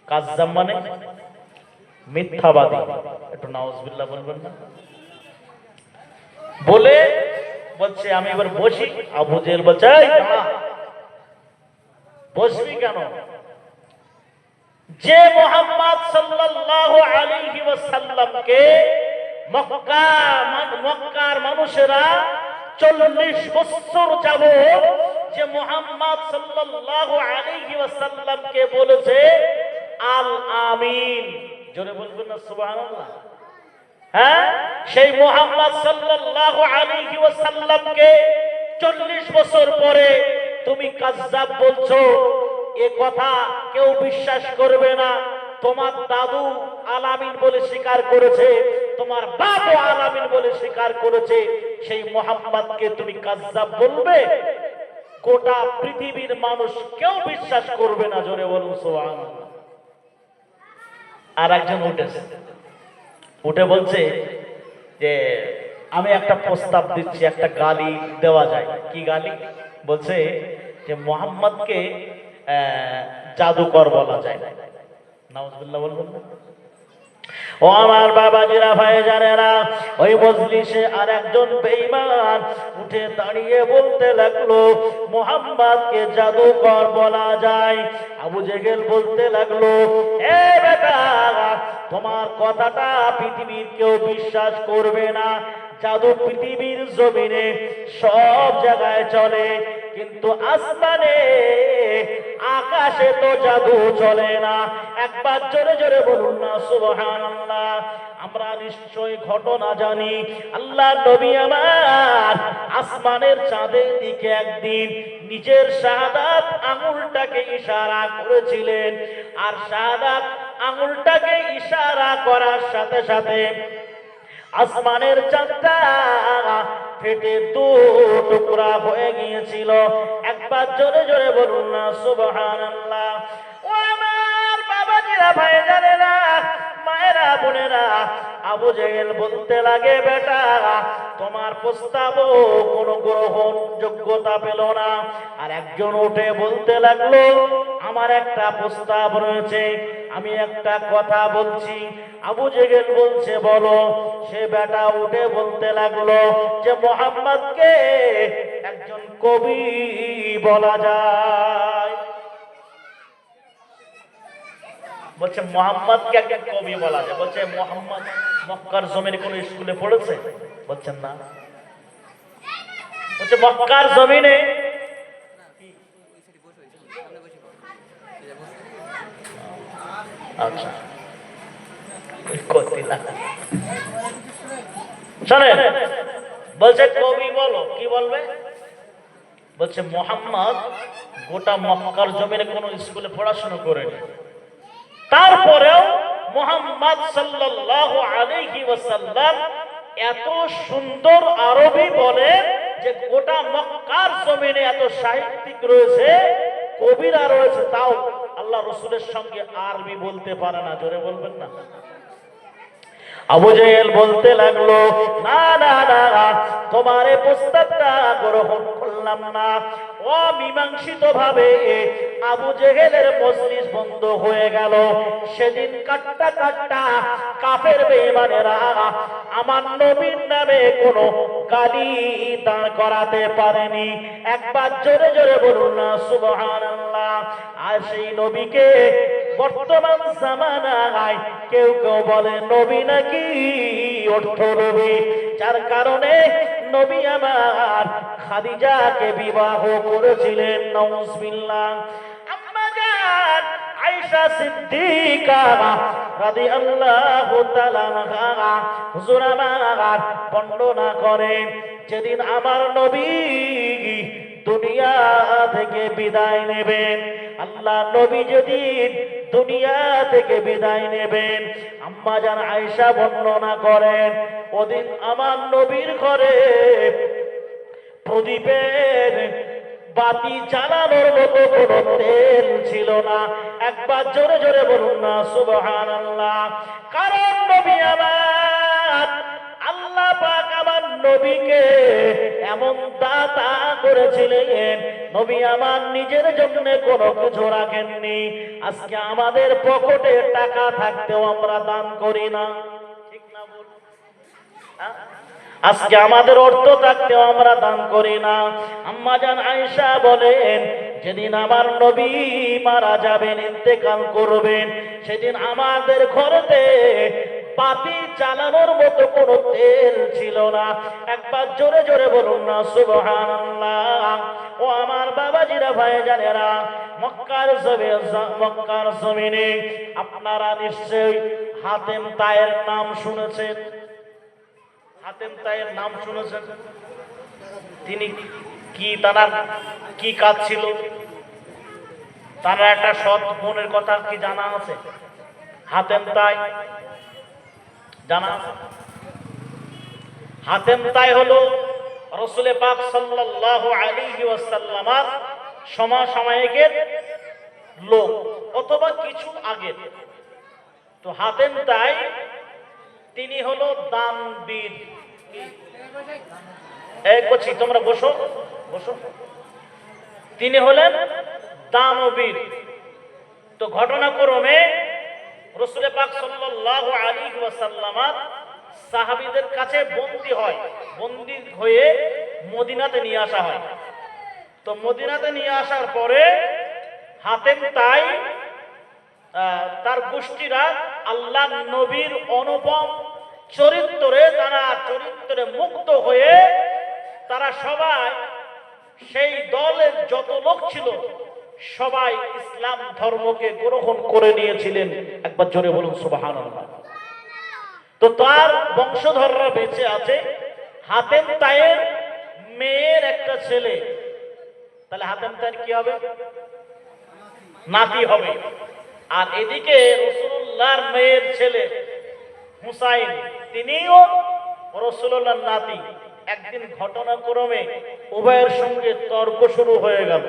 কাজ্জাব মানে মিথ্যাবাদী। একটু নাউজুবিল্লাহ বলবেন না? বলে বলছে আমি এবার বসি। আবু জেহেল বলছে বসবি কেন? যে মুহাম্মদ সাল্লাল্লাহু আলাইহি ওয়াসাল্লামকে মক্কার মানুষেরা 40 বছর যাবত যে মুহাম্মদ সাল্লাল্লাহু আলাইহি ওয়াসাল্লামকে বলেছে আল আমিন, জোরে বলবেন না সুবহানাল্লাহ? হ্যাঁ, সেই মুহাম্মদ সাল্লাল্লাহু আলাইহি ওয়াসাল্লামকে 40 বছর পরে তুমি কাজ্জাব বলছো, এ কথা কেউ বিশ্বাস করবে না। তোমার দাদু আলামিন বলে স্বীকার করেছে, তোমার বাবা আলামিন বলে স্বীকার করেছে, সেই মুহাম্মদকে তুমি কাজ্জাব বলবে? গোটা পৃথিবীর মানুষ কেউ বিশ্বাস করবে না। জোরে বলুন সুবহানাল্লাহ। আর একজন উঠেছে, উঠে বলছে যে আমি একটা প্রস্তাব দিচ্ছি, একটা গালি দেওয়া যায়। কি গালি? বলছে যে মুহাম্মদকে জাদুকর বলা যায়। নাউজুবিল্লাহ বলবেন না? ও আমার বাবাজিরা, ভাইজানেরা, ওই মজলিসে আর একজন বেঈমান উঠে দাঁড়িয়ে বলতে লাগলো মুহাম্মদকে জাদুকর বলা যায়। আবু জেহেল বলতে লাগলো, এ বেটা, তোমার কথাটা পৃথিবীর কেউ বিশ্বাস করবে না। জাদু পৃথিবীর জমিনে সব জায়গায় চলে, কিন্তু আসমানে আকাশে তো জাদু চলে না। একবার জোরে জোরে বলুন না সুবহানাল্লাহ। আমরা নিশ্চয় ঘটনা জানি, আল্লাহ নবী আমার আসমানের চাঁদের দিকে একদিন নিজের শাহাদাত আঙুলটাকে ইশারা করেছিলেন, আর শাহাদাত আঙুলটাকে ইশারা করার সাথে সাথে আসমানের চাঁদটা ফেটে দু টুকরা হয়ে গিয়েছিল। একবার জোরে জোরে বলুন না সুবহানাল্লাহ। ও আমার বাবাজিরা, ভাইজানেরা, মায়েরা, বোনেরা, আবু জেহেল বলতে লাগে, বেটা, তোমার প্রস্তাবও কোনো গ্রহণ যোগ্যতা পেল না। আর একজন উঠে বলতে লাগলো, আমার একটা প্রস্তাব রয়েছে, আমি একটা কথা বলছি। আবু জেহেল বলছে বলো। সে বেটা উঠে বলতে লাগলো যে মুহাম্মদকে একজন কবি বলা যায়। বলছে মুহাম্মদকে একজন কবি বলা যায়। বলছে মুহাম্মদ মক্কার জমিনে কোন স্কুলে পড়েছে? বলছেন না। বলছে মক্কার জমিনে আচ্ছা শোনেন, বলছে কবি বলো। কি বলবে? বলছে মুহাম্মদ গোটা মক্কার জমিনে কোন স্কুলে পড়াশোনা করেনি, তারপরেও মুহাম্মদ সাল্লাল্লাহু আলাইহি ওয়াসাল্লাম এত সুন্দর আরবি বলে যে গোটা মক্কার জমিনে এত সাহিত্যিক রয়েছে, কবিরা রয়েছে, তাও আল্লাহ রাসূলের সঙ্গে আরবি বলতে পারে না। জোরে বলবেন না। আবু জেহেল বলতে লাগলো, না না না, তোমার এই প্রস্তাবটা গ্রহণ করলাম না। অমীমাংসিত ভাবে আবু জেহেলের মজলিস বন্ধ হয়ে গেল। সেদিন কাট্টা কাট্টা কাফের বেঈমানেরা আমার নবীর নামে কোনো গালি দাঁড় করাতে পারেনি। একবার জোরে জোরে বলুন না সুবহানাল্লাহ। আর সেই নবীকে বর্তমান জামানায় কেউ কেউ বলে নবী নাকি অর্থ নবী, যার কারণে নবী আমার খাদিজাকে বিবাহ করেছিলেন। নাউজুবিল্লাহ। আম্মা জান আয়েশা সিদ্দিকা রাদিয়াল্লাহু তাআলা আনহা হুজুর আমার বর্ণনা করেন, যেদিন আমার নবী দুনিয়া থেকে বিদায় নেবেন, আল্লাহ নবী যেদিন দুনিয়া থেকে বিদায় নেবেন, আম্মা জান আয়েশা বর্ণনা করেন, ওদিন আমার নবীর ঘরে প্রদীপের বাতি জ্বালানোর মতো কোনো তেল ছিল না। একবার জোরে জোরে বলুন না সুবহানাল্লাহ। কারণ নবী আমার, আল্লাহ পাক আমার নবীকে এমন দাতা করেছিলেন, নবী আমার নিজের জন্য কোনো কিছু রাখেননি। আজকে আমাদের পকেটে টাকা থাকতেও আমরা দান করি না, ঠিক না বলুন? আজকে আমাদের অর্থ থাকতেও আমরা দান করি না। আম্মা জান আয়েশা বলেন, যেদিন আমার নবী মারা যাবেন, ইন্তেকাল করবেন, সেদিন আমাদের ঘরেতে বাতি জ্বালানোর মতো কোনো তেল ছিল না। একবার জোরে জোরে বলুন না সুবহানাল্লাহ। ও আমার বাবাজিরা, ভাইজানেরা, মক্কার জমিনে আপনারা নিশ্চয়ই হাতেম তায়ের নাম শুনেছেন। হাতেম তায়ের নাম শুনেছেন? তিনি কি, তার কি কাজ ছিল? তার একটা সৎ বোনের কথা কি জানা আছে? হাতেম তাই জানা আছে? হাতেম তাই হলো রাসূল পাক সাল্লাল্লাহু আলাইহি ওয়াসাল্লামের সমসাময়িকের লোক, অথবা কিছু আগে। তো হাতেম তাই তিনি হলো দানবীর। এই করছি, তোমরা বসো বসো। তিনি হলেন দানবীর। তো ঘটনাক্রমে রাসূল পাক সাল্লাল্লাহু আলাইহি ওয়াসাল্লাম সাহাবীদের কাছে বন্দী হয়, বন্দী হয়ে মদিনাতে নিয়ে আসা হয়। তো মদিনাতে নিয়ে আসার পরে হাতেম তাই তার গোষ্ঠীরা আল্লাহ নবীর অনুপম চরিত্রে, তারা চরিত্রে মুক্ত হয়ে তারা সবাই, সেই দলের যত লোক ছিল সবাই ইসলাম ধর্মকে গ্রহণ করে নিয়েছিলেন। একবার জোরে বলুন সুবহানাল্লাহ। তো তার বংশধররা বেঁচে আছে। হাতেম তায়ের মেয়ের একটা ছেলে, তাহলে হাতেম তায়ের কি হবে? নাতি হবে। আর এদিকে রাসূলুল্লাহর মেয়ের ছেলে হুসাইন, তিনিও রাসূলুল্লাহর নাতি। একদিন ঘটনাক্রমে উভয়ের সঙ্গে তর্ক শুরু হয়ে গেল।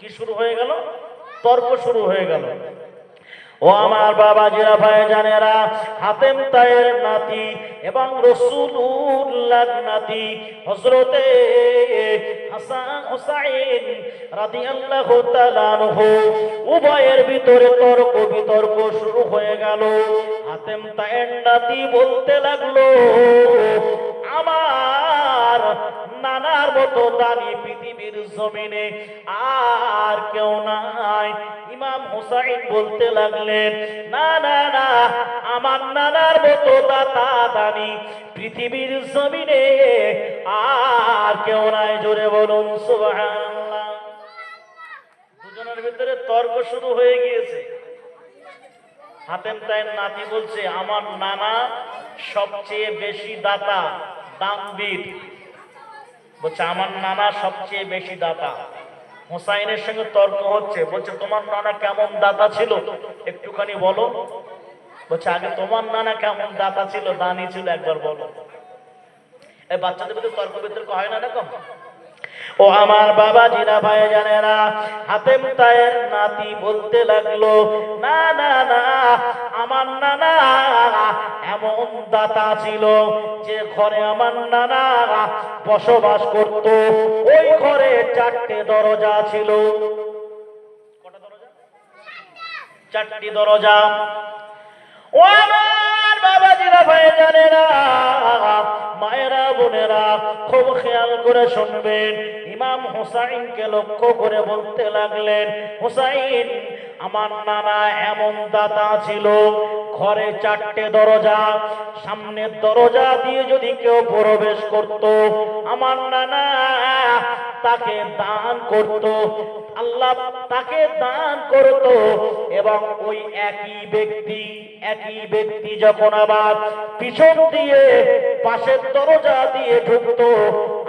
কি শুরু হয়ে গেল? তর্ক শুরু হয়ে গেল। ও আমার বাবাজিরা, ভাইজানেরা, হাতেম তায়ের নাতি এবং রাসূলুল্লাহর নাতি হযরতে হাসান হুসাইন রাদিয়াল্লাহু তাআলা আনহু, উভয়ের ভিতরে তর্ক বিতর্ক শুরু হয়ে গেল। হাতেম তায়ের নাতি বলতে লাগলো, আমার নানার মতো দানি পৃথিবীর জমিনে আর কেউ নাই। ইমাম হুসাইন বলতে লাগলেন, না না না, আমার নানার মতো দাতা দানি পৃথিবীর জমিনে আর কেউ নাই। জোরে বলুন সুবহানাল্লাহ। দুজনের ভিতরে তর্ক শুরু হয়ে গিয়েছে। হাতেম তায়ের নাতি বলছে, আমার নানা সবচেয়ে বেশি দাতা, দানবীর। বলছে আমার নানা সবচেয়ে বেশি দাতা। হুসাইনের সঙ্গে তর্ক হচ্ছে। বলছে তোমার নানা কেমন দাতা ছিল একটুখানি বলো। বলছে আগে তোমার নানা কেমন দাতা ছিল, দানি ছিল, একবার বলো। এই বাচ্চাদের ভিতরে তর্ক বিতর্ক হয় না এরকম? ও আমার বাবাজিরা, ভাইজানেরা, হাতেম তায়ের নাতি বলতে লাগলো, না না না, আমার নানা এমন দাতা ছিল যে ঘরে আমার নানা বসবাস করত, ওই ঘরে 4টে দরজা ছিল। কটা দরজা? 4টি দরজা। ও আমার বাবাজিরা, ভাইজানেরা, মায়েরা, বোনেরা, খুব খেয়াল করে শুনবেন। ইমাম হুসাইনকে লক্ষ্য করে বলতে লাগলেন, হুসাইন, আমার নানা এমন দাতা ছিল, ঘরে 4টে দরজা, সামনের দরজা দিয়ে যদি কেউ প্রবেশ করত, আমার নানা তাকে দান করত, আল্লাহ তাকে দান করত। এবং ওই একই ব্যক্তি যখন আবার পিছন দিয়ে পাশের দরজা দিয়ে ঢুকতো,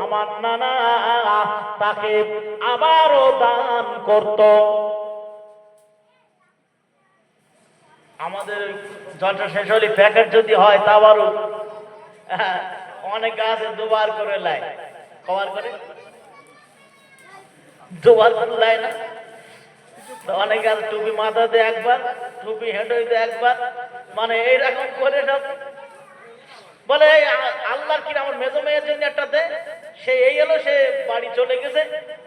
আমার নানা তাকে আবারও দান করত। আমাদের জলটা শেষ হলে প্যাকেট যদি হয় তা আবারও অনেক আছে দুবার করে লাই, কবার করে দুবার করে লাই না, অনেক আছে টুপি মাথাতে একবার, টুপি হেঁটে একবার, মানে এইরকম করে সব বলে আল্লাহর কি আমার মেজো মেয়ের জন্য একটা দে, সে এই এলো, সে বাড়ি চলে গেছে,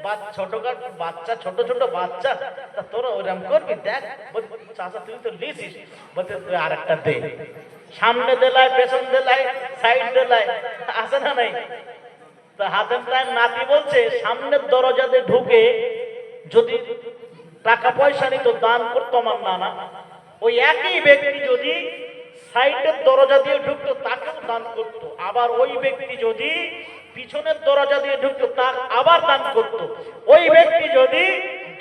বাচ্চা ছোট বাচ্চা, তা তোরা ওইরকম করবি, দেখ চাচা তুই তো লিছিস, বলতে তুই আর একটা দে, সামনে দেলাই, পেছন দেলাই, সাইড দেলাই, আছে না নাই? তা হাতেম তাই নাতি বলছে সামনের দরজাতে ঢুকে যদি টাকা পয়সা নিত দান করতো আমার নানা, ওই একই ব্যক্তি যদি সাইডের দরজা দিয়ে ঢুকতো তাকেও দান করতো, আবার ওই ব্যক্তি যদি পিছনের দরজা দিয়ে ঢুকতো তা আবার দান করতো, ওই ব্যক্তি যদি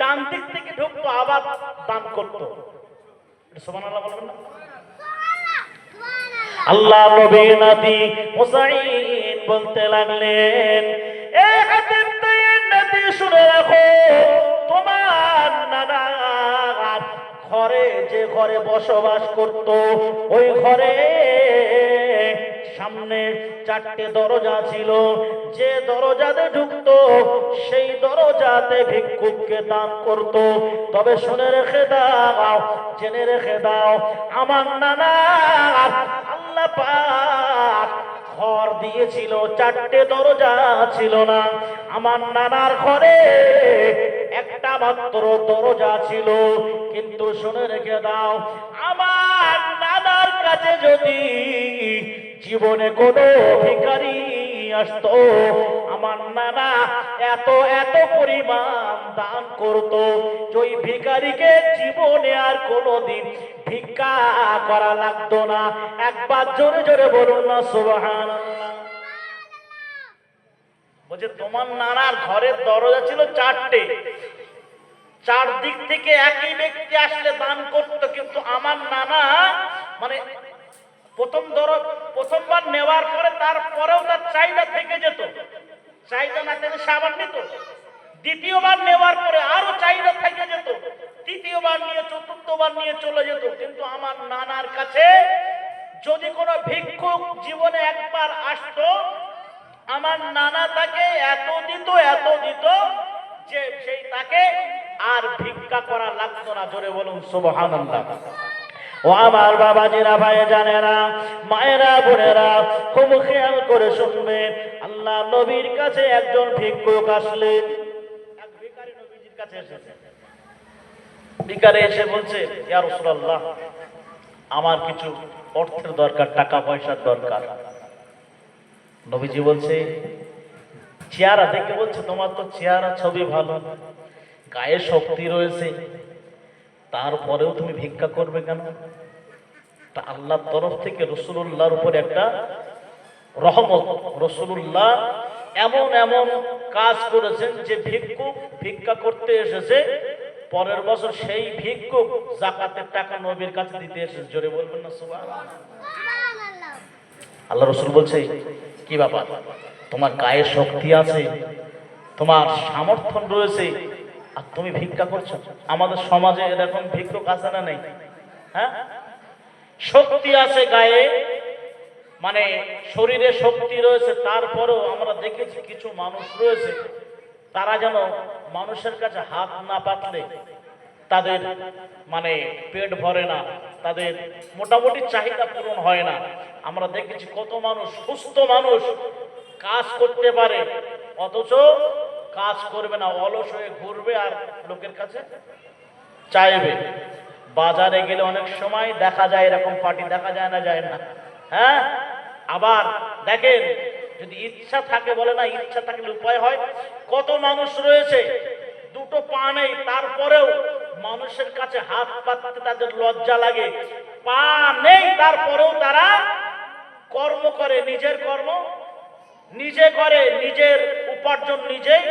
ডান দিক থেকে ঢুকতো আবার দান করতো। সুবহানাল্লাহ বলবেন না? আল্লাহ নবী নাতি হুসাইন বলতে লাগলেন, এ হাতিম তাইয়ের নাতি শুনে রাখো, তোমার নানা ঘরে যে ঘরে বসবাস করত, ওই ঘরে সামনে 4টে দরজা ছিল, যে দরজাতে ঢুকতো সেই দরজাতে ভিক্ষুককে দান করত। তবে শুনে রেখে দাও, জেনে রেখে দাও, আমার নানা আল্লাহ পাক ঘর দিয়েছিল, 4টে দরজা ছিল না, আমার নানার ঘরে একটা মাত্র দরজা ছিল। কিন্তু শুনে রেখে দাও, আমার নানার কাছে যদি জীবনে কোনো ভিখারি আসতো, আমার নানা এত পরিমাণ দান করত, ওই ভিখারিকে জীবনে আর কোনোদিন ভিক্ষা করা লাগতো না। একবার জোরে জোরে বলুন না সুবহানাল্লাহ। বলছে তোমার নানার ঘরের দরজা ছিল 4টে, 4 দিক থেকে একই ব্যক্তি আসলে দান করতো, কিন্তু আমার নানা মানে প্রথমবার নেওয়ার পরে তারপরেও তার চাহিদা থেকে যেত, চাহিদা না থাকলে সে আবার নিত, দ্বিতীয়বার নেওয়ার পরে আরো চাহিদা থেকে যেত, তৃতীয়বার নিয়ে চতুর্থবার নিয়ে চলে যেত। কিন্তু আমার নানার কাছে যদি কোনো ভিক্ষুক জীবনে একবার আসতো, আমার নানা তাকে এত দিত যে সেই তাকে আর ভিক্ষা করা লাগতো না। জোরে বলুন সুবহানাল্লাহ। ও আমার বাবাজিরা, ভাই জানেরা, মায়েরা, বোনেরা, খুব খেয়াল করে শুনবেন, আল্লাহ নবীর কাছে একজন ভিক্ষুক আসলেন। এক ভিখারি নবীজির কাছে এসেছে, ভিখারি এসে বলছে, ইয়া রাসূলুল্লাহ, আমার কিছু অর্থের দরকার, টাকা পয়সার দরকার। নবীজি বলছে, চেহারা দেখে বলছে, তোমার তো চেহারা ছবি ভালো, গায়ে শক্তি রয়েছে, তারপরেও তুমি ভিক্ষা করবে কেন? তা আল্লাহর তরফ থেকে রাসূলুল্লাহর উপর একটা রহমত, রাসূলুল্লাহ এমন কাজ করেছেন যে ভিক্ষুক ভিক্ষা করতে এসেছে, পরের বছর সেই ভিক্ষুক যাকাতের টাকা নবীর কাছে দিতে এসেছে। জোরে বলবেন না সুবহানাল্লাহ। আল্লাহ রাসূল বলছে, কি ব্যাপার, তোমার গায়ে শক্তি আছে, তোমার সামর্থ্য রয়েছে, আর তুমি ভিক্ষা করছো? আমাদের সমাজে এরকম ভিক্ষুক আছে না নেই? হ্যাঁ, শক্তি আছে গায়ে, মানে শরীরে শক্তি রয়েছে, তারপরেও আমরা দেখেছি কিছু মানুষ রয়েছে, তারা যেন মানুষের কাছে হাত না পাতলে তাদের মানে পেট ভরে না, তাদের মোটামুটি চাহিদা পূরণ হয় না। আমরা দেখেছি কত মানুষ, সুস্থ মানুষ, কাজ করতে পারে, অথচ কাজ করবে না, অলস হয়ে ঘুরবে আর লোকের কাছে চাইবে। বাজারে গেলে অনেক সময় দেখা যায় এরকম পার্টি, দেখা যায় না, যায় না? হ্যাঁ, আবার দেখেন যদি ইচ্ছা থাকে, বলে না ইচ্ছা থাকলে উপায় হয়, কত মানুষ রয়েছে দুটো পা নেই, তারপরেও মানুষের কাছে হাত পাততে তাদের লজ্জা লাগে, পা নেই তারপরেও তারা কর্ম করে, নিজের কর্ম নিজে করে, নিজের উপার্জন নিজেই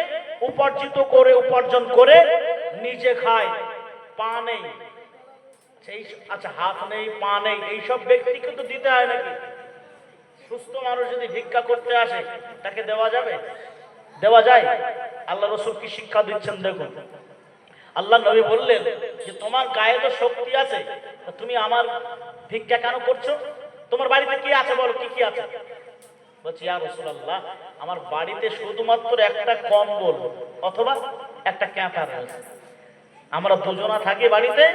উপার্জন করে নিজে খায়। পা নেই, আচ্ছা হাত নেই পা নেই, এইসব ব্যক্তিকে তো দিতে হয় নাকি? সুস্থ মানুষ যদি ভিক্ষা করতে আসে তাকে দেওয়া যাবে? দেওয়া যায়? আল্লাহ রসুল কি শিক্ষা দিচ্ছেন দেখুন। আল্লাহ নবী বললেন যে তোমার গায়ে তো শক্তি আছে, তুমি আমার ভিক্ষা কেন করছো? তোমার বাড়িতে কি আছে বলো, কি কি আছে? বলছি ইয়া রাসূলুল্লাহ, আমার বাড়িতে শুধুমাত্র একটা কম্বল অথবা একটা ক্যাঁথা রয়েছে। আমরা দুজনা থাকি বাড়িতে,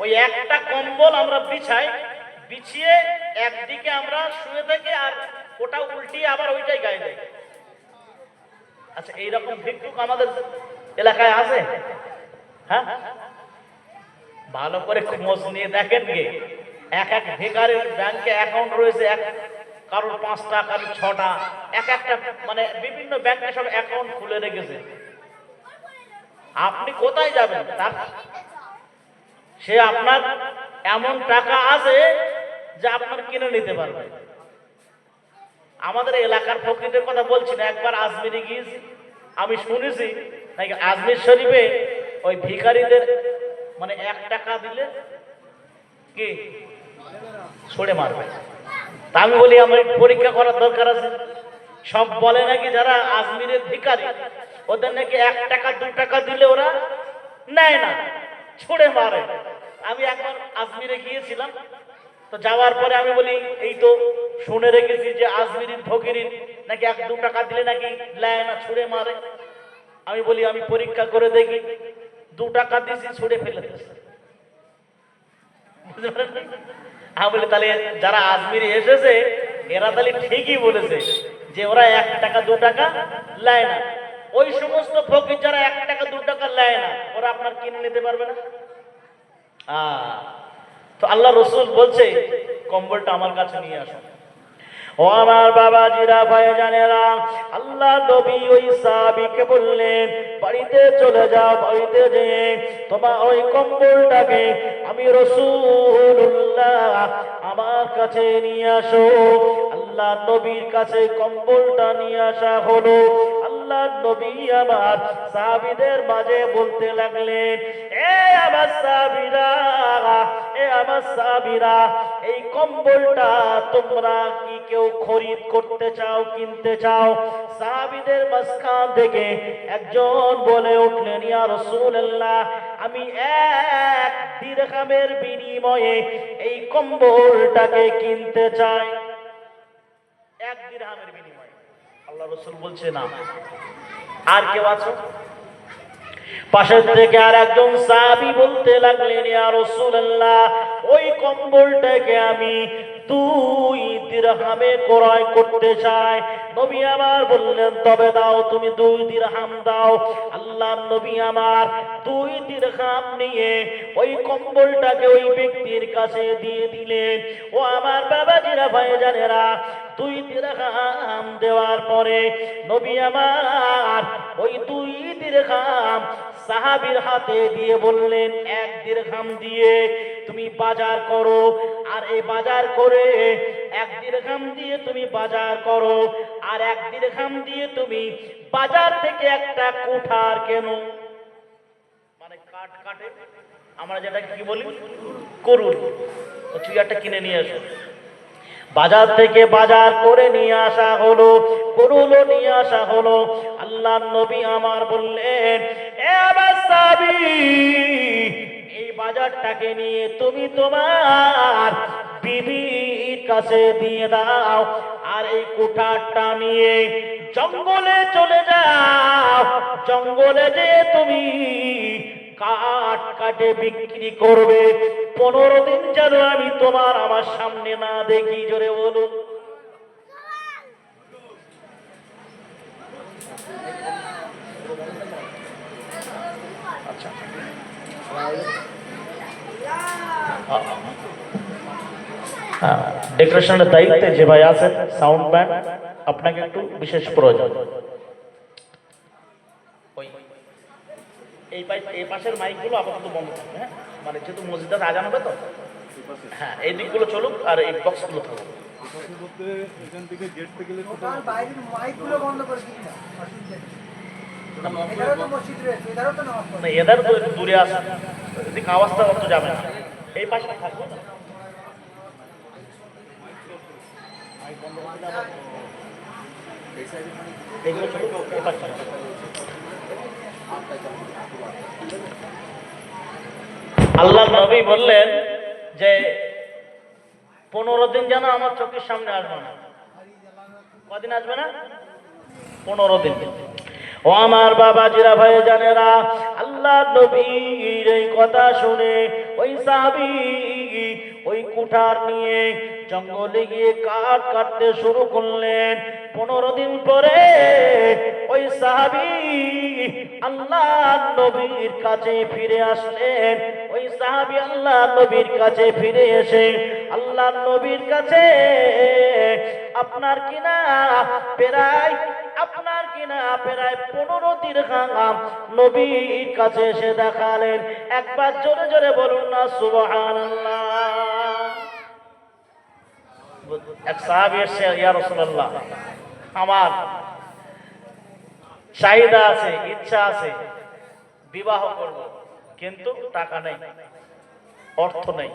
ওই একটা কম্বল আমরা বিছাই, বিছিয়ে একদিকে আমরা শুয়ে থাকি আর ওটা উল্টিয়ে আবার ওইটাই গায়ে দেয়। আচ্ছা এইরকম ভিক্ষুক আমাদের এলাকায় আছে? হ্যাঁ, ভালো করে খোঁজ নিয়ে দেখেন গে। এক এক ভিখারির ব্যাংকে অ্যাকাউন্ট রয়েছে, কারোর 5টা, কারোর 6টা, এক একটা মানে বিভিন্ন ব্যাংকে সব অ্যাকাউন্ট খুলে রেখেছে। আপনি কোথায় যাবেন? সে আপনার এমন টাকা আছে যে আপনার কিনে নিতে পারবে। আমাদের এলাকার ফকিরের কথা বলছি না, একবার আজমিরে গিয়েছি, আমি শুনেছি নাকি আজমির শরীফে ওই ভিখারিদের মানে 1 টাকা দিলে কি ছড়ে মারবে। তা আমি বলি আমার পরীক্ষা করার দরকার আছে। সব বলে নাকি যারা আজমিরের ভিখারি ওদের নাকি 1 টাকা 2 টাকা দিলে ওরা নেয় না, ছুড়ে মারে। আমি একবার আজমিরে গিয়েছিলাম, তো যাওয়ার পরে আমি বলি এই তো শুনে রেখেছি যে আজমিরের ফকিরিন নাকি 1-2 টাকা দিলে নাকি নেয় না, ছুড়ে মারে। আমি বলি আমি পরীক্ষা করে দেখি, 2 টাকা দিয়েছি ছুড়ে ফেলে দিয়েছে। আমি বলি তাহলে যারা আজমিরে এসেছে এরা তাহলে ঠিকই বলেছে যে ওরা 1 টাকা 2 টাকা নেয় না। ওই সমস্ত ফকির যারা 1 টাকা 2 টাকা নেয় না, ওরা আপনার কিনে নিতে পারবে না। তো আল্লাহ রসুল বলছে কম্বলটা আমার কাছে নিয়ে আসো। ও আমার বাবাজিরা ভাইজানেরা, আল্লাহ নবী ওই সাহাবীকে বললেন বাড়িতে চলে যাও, বাড়িতে যেয়ে তোমার ওই কম্বলটাকে আমি রাসূলুল্লাহ আমার কাছে নিয়ে আসো। আল্লাহ নবীর কাছে কম্বলটা নিয়ে আসা হলো। আল্লাহ নবী আমার সাহাবীদের মাঝে বলতে লাগলেন, এ আমার সাহাবীরা, এ আমার সাহাবীরা, এই কম্বলটা তোমরা কি কেউ খরিদ করতে চাও, কিনতে চাও? সাহাবীদের মাঝখান থেকে একজন বলে উঠলেন, ইয়া রাসূলুল্লাহ, আমি 1 দিরহামের বিনিময়ে এই কম্বলটাকে কিনতে চাই। 1 দিরহামের বিনিময়ে। আল্লাহ রাসূল বলছে না। আর কেউ আছো? পাশের থেকে আর একজন সাহাবী বলতে লাগলেন, ইয়া রাসূলুল্লাহ, ওই কম্বলটাকে আমি 2 দিরহামে ক্রয় করতে চাই। নবী আমার বললেন, তবে দাও, তুমি 2 দিরহাম দাও। আল্লাহর নবী আমার 2 দিরহাম নিয়ে ওই কম্বলটাকে ওই ব্যক্তির কাছে দিয়ে দিলেন। ও আমার বাবাজিরা ভাইজানেরা, 2 দিরহাম দেওয়ার পরে নবী আমার ওই 2 দিরহাম সাহাবীর হাতে দিয়ে বললেন, 1 দিরহাম দিয়ে তুমি বাজার করো, আর এই বাজার করে 1 দিরহাম দিয়ে তুমি বাজার করো, আর 1 দিরহাম দিয়ে তুমি বাজার থেকে একটা কুঠার কেনো, মানে কাঠ কাটে আমরা যেটা কি বলি করুল, তুই একটা কিনে নিয়ে এসো। বাজার থেকে বাজার করে নিয়ে আসা হলো, গরুলো নিয়ে আসা হলো। আল্লাহর নবী আমার বললেন, এ আমার সাহাবী, এই বাজারটাকে নিয়ে তুমি তোমার বিবির কাছে দিয়ে দাও, আর এই কুঠারটা নিয়ে জঙ্গলে চলে যাও। জঙ্গলে যে তুমি কাঠ কাটে বিক্রি করবে, 15 দিন যেন আমি তোমার আমার সামনে না দেখি। জোরে বলুন। আচ্ছা, ডেকোরেশনের দায়িত্বে যে ভাই আছেন, সাউন্ড ম্যান, আপনাকে একটু বিশেষ প্রয়োজন। এই পাশের মাইকগুলো আপাতত বন্ধ থাকবে, হ্যাঁ, মানে যেহেতু মসজিদে আজান হবে তো, হ্যাঁ, এই দিকগুলো চলুক আর এই বক্সগুলো থাকুক। এখান থেকে গেট থেকে গেলে বাইরের মাইকগুলো বন্ধ করে দিন না, অসুবিধা নেই। এধারও তো মসজিদ রয়েছে, এধারও তো নামাজ পড়ে। না, এদের তো একটু দূরে আসে, এদিকে আওয়াজটা অত যাবে না, এই পাশে থাকবে না। এগুলো চলুক, এই পাশে থাকবে। আল্লাহ নবী বললেন যে 15 দিন যেন আমার চোখের সামনে আসবে না। কদিন আসবে না? 15 দিন। ও আমার বাবাজিরা, ভাই জানেরা, আল্লাহ নবীর এই কথা শুনে ওই সাহাবী ওই কুঠার নিয়ে জঙ্গলে গিয়ে কাঠ কাটতে শুরু করলেন। 15 দিন পরে ওই সাহাবী আল্লাহ নবীর কাছে ফিরে আসলেন। ওই সাহাবী আল্লাহ নবীর কাছে ফিরে এসে আল্লাহ নবীর কাছে আপনার কিনা প্রায় 15 দিরহাম নবীর কাছে এসে দেখালেন। একবার জোরে জোরে বলুন না সুবহানাল্লাহ। এক সাহাবী এসে, ইয়া রাসূলুল্লাহ, আমার চাহিদা আছে, ইচ্ছা আছে, বিবাহ করব, কিন্তু টাকা নেই, অর্থ নেই।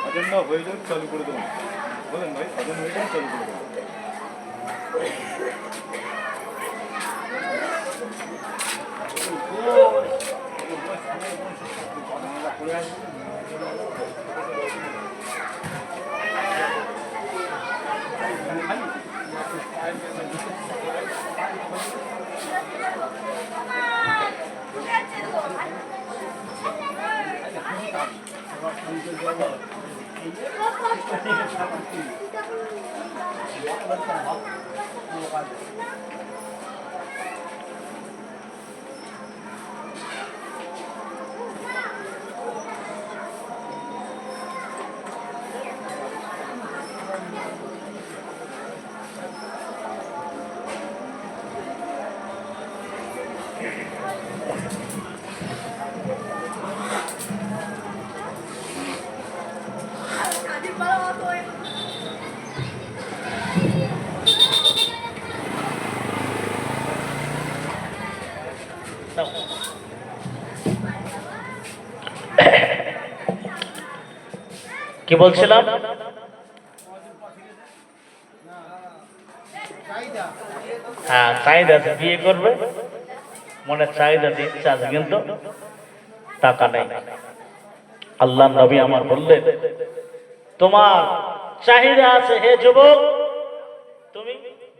আজান না হয়ে যাক চালু করে দেবো, বলেন ভাই, আজান হয়ে যাক চালু করে দেবো। কি বলছিলাম? হ্যাঁ, চাহিদা আছে, বিয়ে করবে, মনে চাহিদা আছে, ইচ্ছা আছে, কিন্তু টাকা নেই। আল্লাহ নবী আমার বললেন, তোমার চাহিদা আছে হে যুবক, তুমি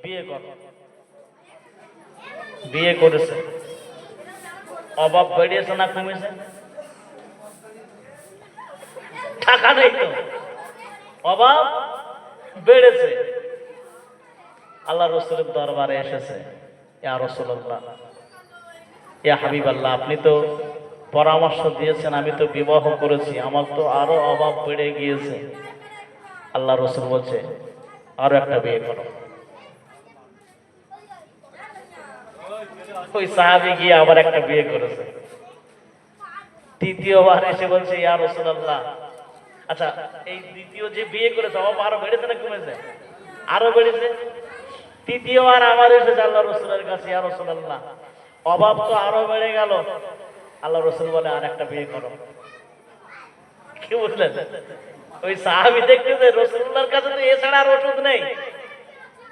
বিয়ে করো। বিয়ে করেছে, অভাব বেড়েছে না কমেছে? টাকা নেই তো, অভাব বেড়েছে। আল্লাহ রাসূলের দরবারে এসেছে, ইয়া রাসূলুল্লাহ, ইয়া হাবিবাল্লাহ, আপনি তো পরামর্শ দিয়েছেন, আমি তো বিবাহ করেছি, আমার তো আরো অভাব বেড়ে গিয়েছে। আল্লাহ রাসূল বলছে, আরো একটা বিয়ে করো। ওই সাহাবী গিয়ে আবার একটা বিয়ে করেছে। তৃতীয়বার এসে বলছে, ইয়া রাসূলুল্লাহ, আচ্ছা, এই দ্বিতীয় যে বিয়ে করেছে, অভাব আরো বেড়েছে না কমেছে? আরো বেড়েছে। তৃতীয়বার আবার এসেছে আল্লাহ রাসূলের কাছে, ইয়া রাসূলুল্লাহ, অভাব তো আরো বেড়ে গেল। আল্লাহ রাসূল বলে, আর একটা বিয়ে করো। কি বুঝলেন? ওই সাহাবী দেখতেছে রাসূলুল্লাহর কাছে তো এছাড়া আর ওষুধ নেই,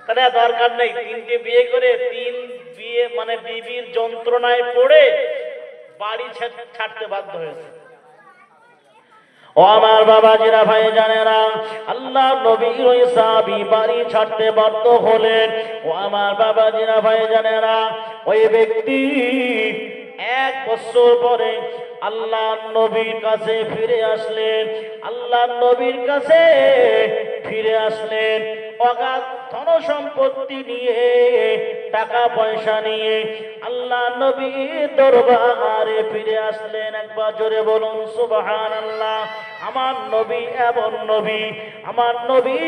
তাহলে দরকার নেই, 3টে বিয়ে করে 3 বিয়ে মানে বিবির যন্ত্রণায় পড়ে বাড়ি ছাড়তে বাধ্য হয়েছে। ও আমার বাবাজিরা, ভাই জানেরা, আল্লাহ নবীর ওই সাহাবী বাড়ি ছাড়তে বাধ্য হলেন। ও আমার বাবাজিরা, ভাই জানেরা, ওই ব্যক্তি 1 বছর পরে আল্লাহ নবীর কাছে ফিরে আসলেন। আল্লাহ নবীর কাছে ফিরে আসলেন। অগাধ ধন সম্পত্তি নিয়ে, টাকা পয়সা নিয়ে আল্লাহ নবীর দরবারে ফিরে আসলেন। একবার জোরে বলুন সুবহানাল্লাহ। আমার নবী এমন নবী, আমার নবী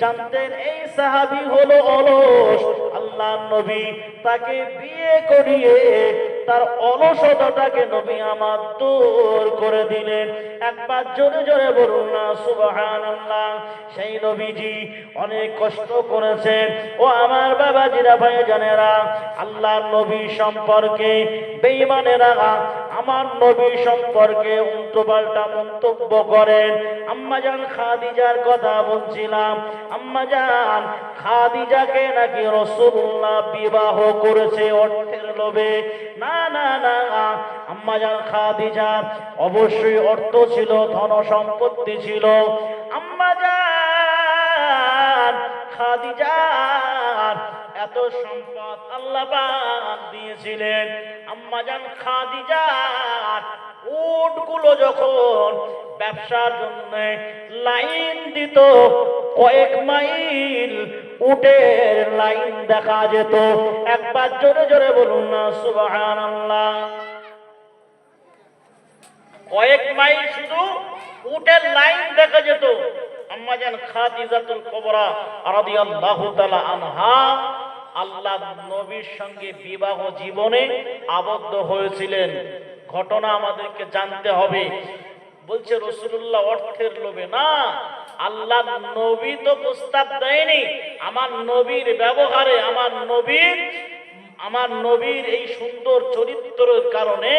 জানতেন এই সাহাবী হলো অলস। আল্লাহ নবী তাকে বিয়ে করিয়ে তার অলসতাটাকে নবী আমার দূর করে দিলেন। একবার জোরে জোরে বলুন না সুবহানাল্লাহ। সেই নবীজি অনেক কষ্ট করেছেন। ও আমার বাবাজিরা, ভাইজানেরা, আল্লাহর নবী সম্পর্কে বেঈমানেরা আমার নবী সম্পর্কে উল্টোপাল্টা মন্তব্য করেন। আম্মাজান খাদিজার কথা বলছিলাম। আম্মাজান খাদিজাকে নাকি রাসূলুল্লাহ বিবাহ করেছে অর্থের লোভে। না না না, আম্মাজান খাদিজা অবশ্যই অর্থ ছিল, ধন সম্পত্তি ছিল। আম্মাজান খাদিজার এত সম্পদ আল্লাহ পাক দিয়েছিলেন। আম্মাজান খাদিজার উটগুলো যখন ব্যবসার জন্য লাইন দিত, কয়েক মাইল উটের লাইন দেখা যেত। একবার জোরে জোরে বলুন না সুবহানাল্লাহ। কয়েক মাইল শুধু উটের লাইন দেখা যেত। আম্মাজান খাদিজাতুল কুবরা রাদিয়াল্লাহু তাআলা আনহা আল্লাহ নবীর সঙ্গে বিবাহ জীবনে আবদ্ধ হয়েছিলেন। ঘটনা আমাদেরকে জানতে হবে। বলছে রাসূলুল্লাহ অর্থের লোভে না, আল্লাহ নবী তো প্রস্তাব দেয়নি। আমার নবীর ব্যবহারে, আমার নবীর এই সুন্দর চরিত্রের কারণে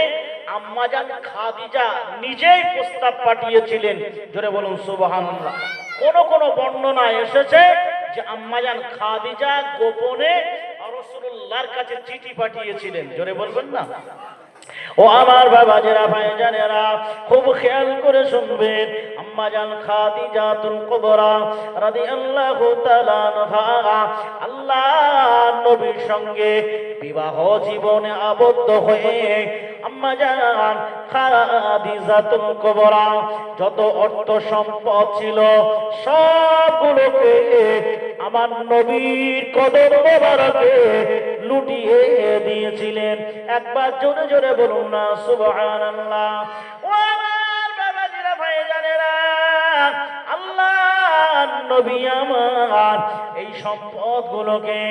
আম্মাজান খাদিজা নিজেই প্রস্তাব পাঠিয়েছিলেন। জোরে বলুন সুবহানাল্লাহ। কোন বর্ণনায় এসেছে যে আম্মাজান খাদিজা গোপনে রাসূলুল্লাহর কাছে চিঠি পাঠিয়েছিলেন। জোরে বলবেন না। ও আমার বাবাজেরা, ভাইজানেরা, খুব খেয়াল করে শুনবেন। আম্মাজান খাদিজাতুল কুবরা রাদিয়াল্লাহু তাআলা আনহা আল্লাহর নবীর সঙ্গে বিবাহ জীবনে আবদ্ধ হয়ে আম্মাজান খাদিজাতুল কুবরা যত অর্থ সম্পদ ছিল সবগুলোকে আমার নবীর কদম মোবারকে লুটিয়ে দিয়েছিলেন। একবার জোরে জোরে বলুন না সুবহানাল্লাহ। ও আমার বাবাজিরা, ভাইজানেরা, আল্লাহর নবী আমার এই সম্পদগুলোকে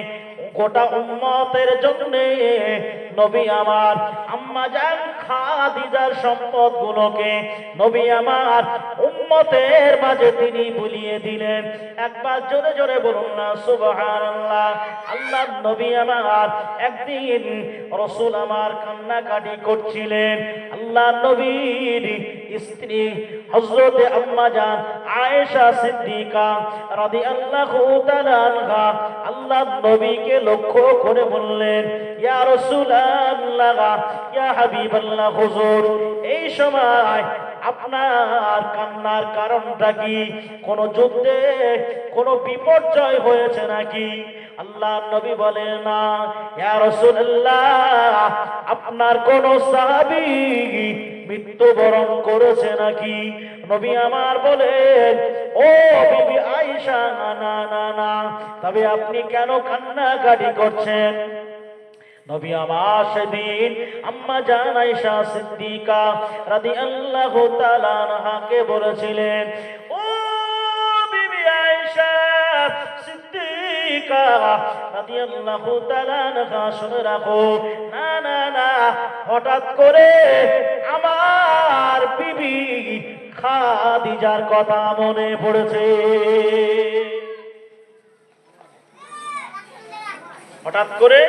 গোটা উম্মতের জন্য নবী আমার আম্মাজান খাদিজার সম্পদগুলোকে নবী আমার উম্মতের মাঝে তিনি বুলিয়ে দিলেন। একবার জোরে জোরে বলুন না সুবহানাল্লাহ। আল্লাহর নবী আমার একদিন রাসূল আমার কান্নাকাটি করছিলেন। আল্লাহর নবীর স্ত্রী হযরত আম্মাজান আয়েশা সিদ্দিকা রাদিয়াল্লাহু তাআলা আনহা আল্লাহর নবীকে লক্ষ্য করে বললেন, ইয়া রাসূলুল্লাহ, ইয়া হাবিবাল্লাহ, হুজুর এই সময় আপনার কান্নার কারণটা কি? কোন যুদ্ধে কোন বিপর্যয় হয়েছে নাকি? আল্লাহর নবী বলেন, না ইয়া রাসূলুল্লাহ, আপনার কোন সাহাবী মৃত্যুবরণ করেছে নাকি? নবী আমার বলেন, ও বিবি আয়েশা, না না না, তবে আপনি কেন কান্নাকাটি করছেন? নবী আমার সেদিন আম্মাজান আয়েশা সিদ্দিকা রাদিয়াল্লাহু তাআলা আনহাকে বলেছিলেন, ও বিবি আয়েশা সিদ্দিকা রাদিয়াল্লাহু তাআলা আনহা, শুনে রাখো, না না না, হঠাৎ করে আমার বিবি খাদিজার কথা মনে পড়েছে। হঠাৎ করে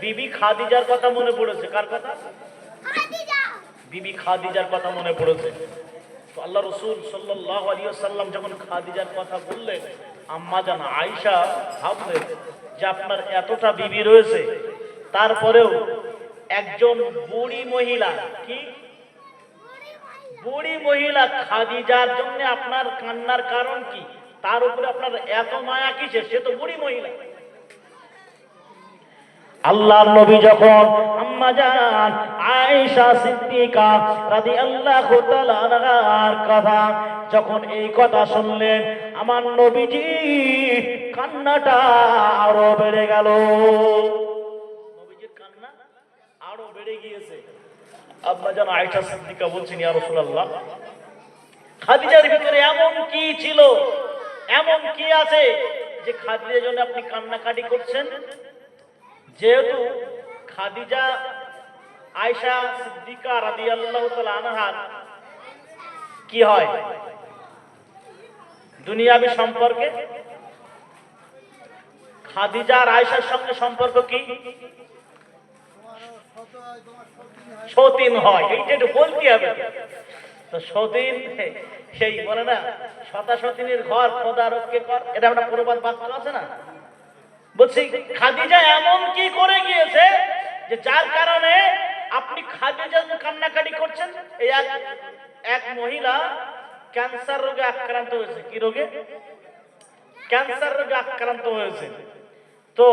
বিবি খাদিজার কথা মনে পড়েছে। কার কথা? বিবি খাদিজার কথা মনে পড়েছে। তো আল্লাহ রাসূল সাল্লাল্লাহু আলাইহি ওয়াসাল্লাম যখন খাদিজার কথা বললেন, আম্মাজান আয়েশা ভাবলেন যে আপনার এতটা বিবি রয়েছে, তারপরেও একজন বুড়ি মহিলা, কি বুড়ি মহিলা খাদিজার জন্য আপনার কান্নার কারণ কি? তার উপরে আপনার এত মায়া কিসের? সে তো বুড়ি মহিলা। আল্লাহর নবী যখন আম্মা জান আয়েশা সিদ্দিকা রাদিয়াল্লাহু তাআলা আনহার কথা যখন এই কথা শুনলেন, আমার নবীজি কান্নাটা আরো বেড়ে গেল। নবীজির কান্না আরো বেড়ে গিয়েছে। আম্মা জান আয়েশা সিদ্দিকা বলছেন, ইয়া রাসূলুল্লাহ, খাদিজার ভিতরে এমন কি ছিল, এমন কি আছে যে খাদিজার জন্য আপনি কান্নাকাটি করছেন? যেহেতু খাদিজা আয়েশা সিদ্দিকা রাদিয়াল্লাহু তাআলা আনহার কি হয় দুনিয়াবি সম্পর্কে, খাদিজা আর আয়েশার সঙ্গে সম্পর্ক কি? সতীন হয়। এইটা একটু বলতে হবে। তো সতীন, সেই বলে না শতা সতীনের ঘর খোদা রক্ষে কর, এটা একটা প্রবাদ বাক্য আছে না? বলছি খাদিজা এমন কি করে গিয়েছে যে যার কারণে আপনি খাদিজা কান্নাকাটি করছেন? এই এক মহিলা ক্যান্সার রোগে আক্রান্ত হয়েছে। কি রোগে? ক্যান্সার রোগে আক্রান্ত হয়েছে। তো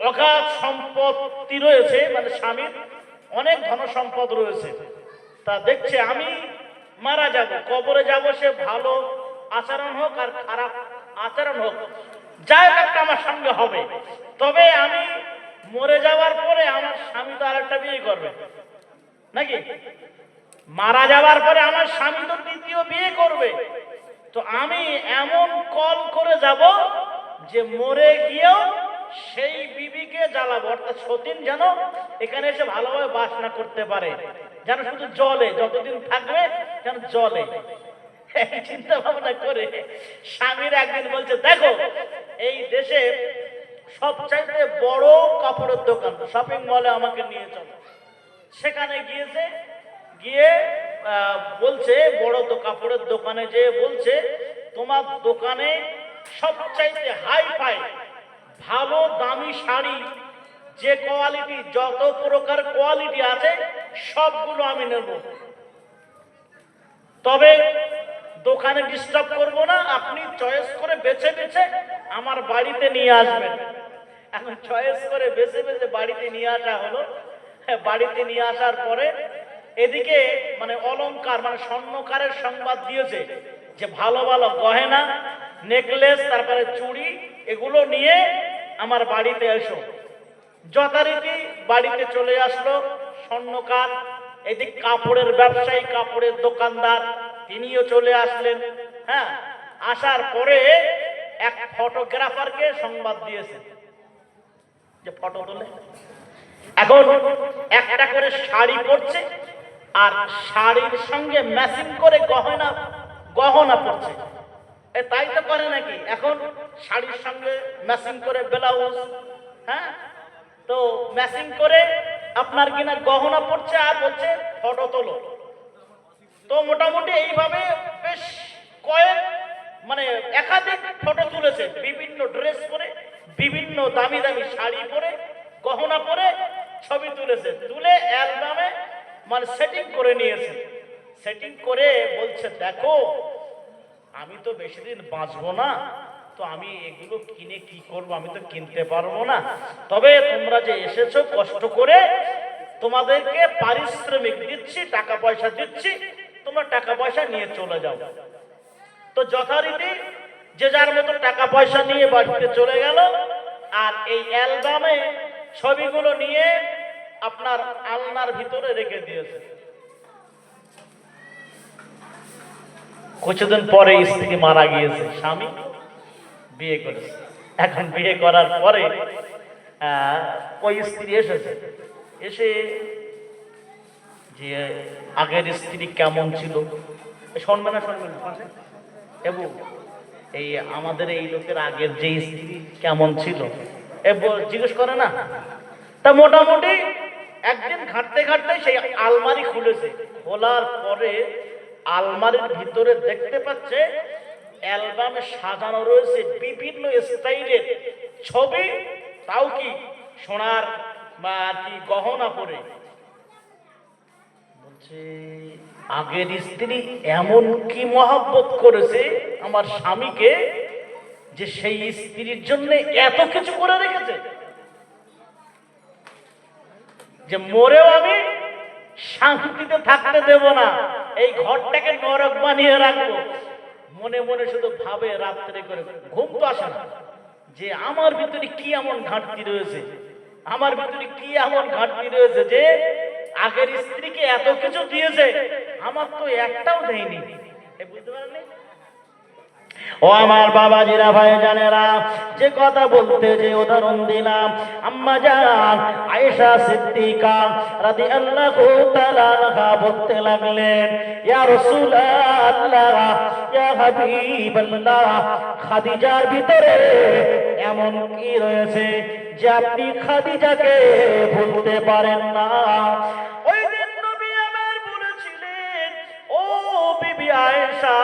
অগাধ সম্পত্তি রয়েছে, মানে স্বামীর অনেক ধন সম্পদ রয়েছে। তা দেখছে আমি মারা যাব, কবরে যাব, সে ভালো আচরণ হোক আর খারাপ আচরণ হোক, যাই একটা আমার সঙ্গে হবে, তবে আমি মরে যাওয়ার পরে আমার স্বামী তো আরেকটা বিয়ে করবে নাকি? মারা যাওয়ার পরে আমার স্বামী তো দ্বিতীয় বিয়ে করবে। তো আমি এমন কল করে যাব যে মরে গিয়েও সেই বিবিকে জ্বালাবো, অর্থাৎ সতীন যেন এখানে এসে ভালোভাবে বাস না করতে পারে, যেন শুধু জলে, যতদিন থাকবে যেন জলে। চিন্তা ভাবনা করে স্বামীর একদিন বলছে, দেখো এই দেশে সবচাইতে বড় কাপড়ের দোকান, শপিং মলে আমাকে নিয়ে চলো। সেখানে গিয়েছে, গিয়ে বলছে বড় কাপড়ের দোকানে, যে বলছে তোমার দোকানে সবচাইতে হাই ফাই ভালো দামি শাড়ি, যে কোয়ালিটি, যত প্রকার কোয়ালিটি আছে সবগুলো আমি নেব, তবে দোকানে ডিস্টার্ব করব না, আপনি চয়েস করে বেছে বেছে আমার বাড়িতে নিয়ে আসবেন। এখন চয়েস করে বেছে বেছে বাড়িতে নিয়ে আসা হলো। বাড়িতে নিয়ে আসার পরে এদিকে মানে অলংকার, মানে স্বর্ণকারের সংবাদ দিয়েছে যে ভালো ভালো গহেনা, নেকলেস, তারপরে চুড়ি, এগুলো নিয়ে আমার বাড়িতে এসো। যথারীতি বাড়িতে চলে আসলো স্বর্ণকার। এদিক কাপড়ের ব্যবসায়ী, কাপড়ের দোকানদার, তিনিও চলে আসলেন। হ্যাঁ, আসার পরে এক ফটোগ্রাফারকে সংবাদ দিয়েছে যে ফটো তোলে। এখন একটা করে শাড়ি পরছে আর শাড়ির সঙ্গে ম্যাচিং করে গহনা পরছে। তাই তো করে নাকি এখন, শাড়ির সঙ্গে ম্যাচিং করে ব্লাউজ, হ্যাঁ, তো ম্যাচিং করে আপনার কিনা গহনা পড়ছে আর বলছে ফটো তোলো। তো মোটামুটি এইভাবে বেশ কয়েক মানে একাধিক ফটো তুলেছে, বিভিন্ন ড্রেস পরে, বিভিন্ন দামি দামি শাড়ি পরে, গহনা পরে ছবি তুলেছে। তুলে অ্যালবামে মানে সেটিং করে নিয়েছে। সেটিং করে বলছে, দেখো আমি তো বেশি দিন বাঁচবো না, তো আমি এগুলো কিনে কি করব, আমি তো কিনতে পারবো না, তবে তোমরা যে এসেছো কষ্ট করে, তোমাদেরকে পারিশ্রমিক দিচ্ছি, টাকা পয়সা দিচ্ছি, তোমরা টাকা পয়সা নিয়ে চলে যাও। তো যথারীতি যে যার মতো টাকা পয়সা নিয়ে বাড়িতে চলে গেল। আর এই অ্যালবামে ছবিগুলো নিয়ে আপনার আলনার ভিতরে রেখে দিয়েছে। কিছুদিন পরে স্ত্রী মারা গিয়েছে, স্বামী বিয়ে করেছে। এখন বিয়ে করার পরে ওই স্ত্রী এসেছে, এসে যে আগের স্ত্রী কেমন ছিল, শুনবে না এবং এই আমাদের এই লোকের আগের যে স্ত্রী কেমন ছিল জিজ্ঞেস করে না। তা মোটামুটি একদিন ঘাটতে ঘাটতে সেই আলমারি খুলেছে। খোলার পরে আলমারির ভিতরে দেখতে পাচ্ছে অ্যালবামে সাজানো রয়েছে বিভিন্ন স্টাইলের ছবি, তাও কি সোনার বা কি গহনা পরে। বলছে আগের স্ত্রী এমন কি মহব্বত করেছে আমার স্বামীকে যে সেই স্ত্রীর জন্য এত কিছু করে রেখেছে। যে মরেও আমি শান্তিতে থাকতে দেব না, এই ঘরটাকে নরক বানিয়ে রাখবো। মনে মনে শুধু ভাবে, রাত্রে করে ঘুম তো আসে না, যে আমার ভিতরে কি এমন ঘাটতি রয়েছে, আমার ভিতরে কি এমন ঘাটতি রয়েছে যে আগের স্ত্রীকে এত কিছু দিয়েছে, আমার তো একটাও দেয়নি। বুঝতে পারেননি? ও আমার বাবাজিরা, ভাই জানেরা, যে কথা বলতে যে উদাহরণ দিলাম, আম্মা জান আয়েশা সিদ্দিকা রাদিয়াল্লাহু তাআলা আনহা বলতে লাগলেন, ইয়া রাসূলুল্লাহ, ইয়া হাবিবাল্লাহ, খাদিজার ভিতরে এমন কি রয়েছে যে আপনি খাদিজাকে ভুলতে পারেন না? ওই দিন নবী আমার বলেছিলেন, ও বিবি আয়েশা,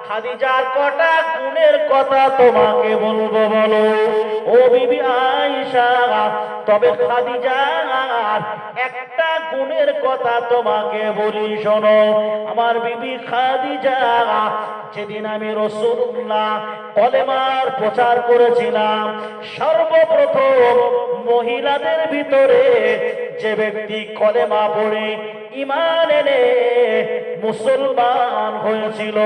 খাদিজার কটা গুণের কথা তোমাকে বলবো, বলো। ও বিবি আয়েশা, তবে খাদিজার একটা গুণের কথা তোমাকে বলি, শোনো। আমার বিবি খাদিজা, যেদিন আমি রাসূলুল্লাহ কলেমার প্রচার করেছিলাম, সর্বপ্রথম মহিলাদের ভিতরে যে ব্যক্তি কলেমা পড়ে ঈমান এনে মুসলমান হয়েছিল,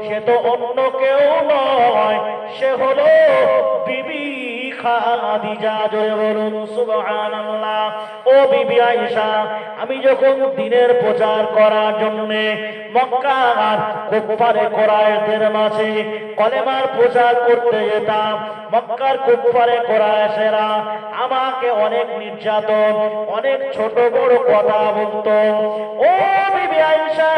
সে তো অন্য কেউ নয়, সে হলো বিবি খাদিজা। জোরে বলুন সুবহানাল্লাহ। ও বিবি আয়েশা, আমি যখন দ্বীনের প্রচার করার জন্য মক্কার কুফারে কুরাইশদের মাঝে কলেমার প্রচার করতে যেতাম, মক্কার কুফারে কুরাইশেরা আমাকে অনেক নির্যাতন, অনেক ছোট বড় কথা বলতো। ও বিবি আয়েশা,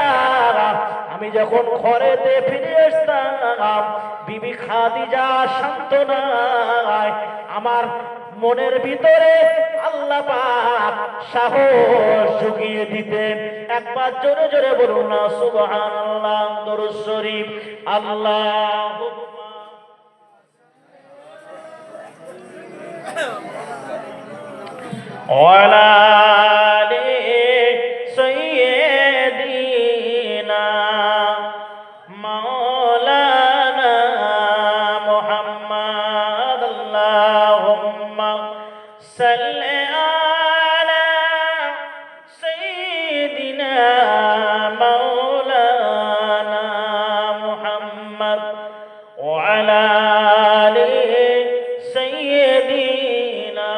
আমি যখন ঘরেতে ফিরে আসতাম, বিবি খাদিজা সান্ত্বনায় আমার মনের ভিতরে আল্লাহ পাক সাহস জুগিয়ে দিতেন। একবার জোরে জোরে বলুন না সুবহানাল্লাহ। দরুদ শরীফ। আল্লাহুম্মা ওয়ালা আলি সাইয়্যিদিনা মাওলানা মুহাম্মদ। আল্লাহুম্মা সাল্লি আলা সাইয়্যিদিনা মাওলানা মুহাম্মদ ওয়া আলা আলি সাইয়্যিদিনা।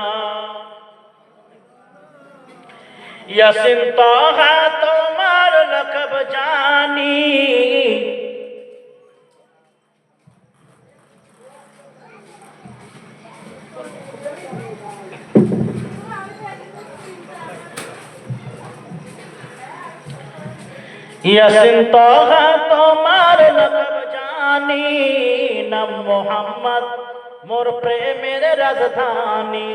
ইয়াসিন তাহা তোমার লকব জানি, ইয়াসিন তাহা তোমার লকব জানি, নাম মোহাম্মদ মোর প্রেমের রাজধানী।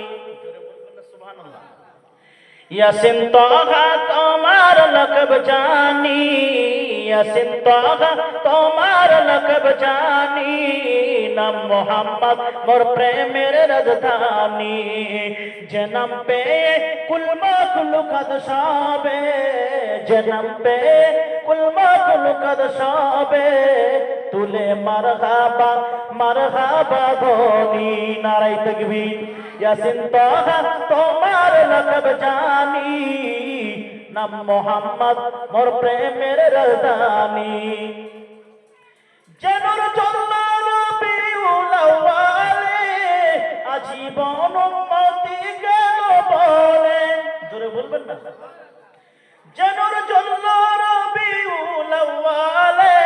ইয়াসিন তাহা তোমার লকব জানি, ইয়াসিন তাহা তোমার লকব জানি, নাম মোহাম্মদ মোর প্রেমের রাজধানী। জনম পে কুল মখলুকাত সবে, জনম পে কুল মখলুকাত সবে, তুলে মারহাবা মারহাবা ধ্বনি। নারায়ে তাকবীর। ইয়াসিন তাহা তোমার লকব জানি, নাম মোহাম্মদ মোর প্রেমের রাজধানী। জেনুর জল্লা রবিউল আউয়ালে, আজীবন উম্মতি গেল বলে। জোরে বলবেন না। জেনুর জল্লা রবিউল আউয়ালে,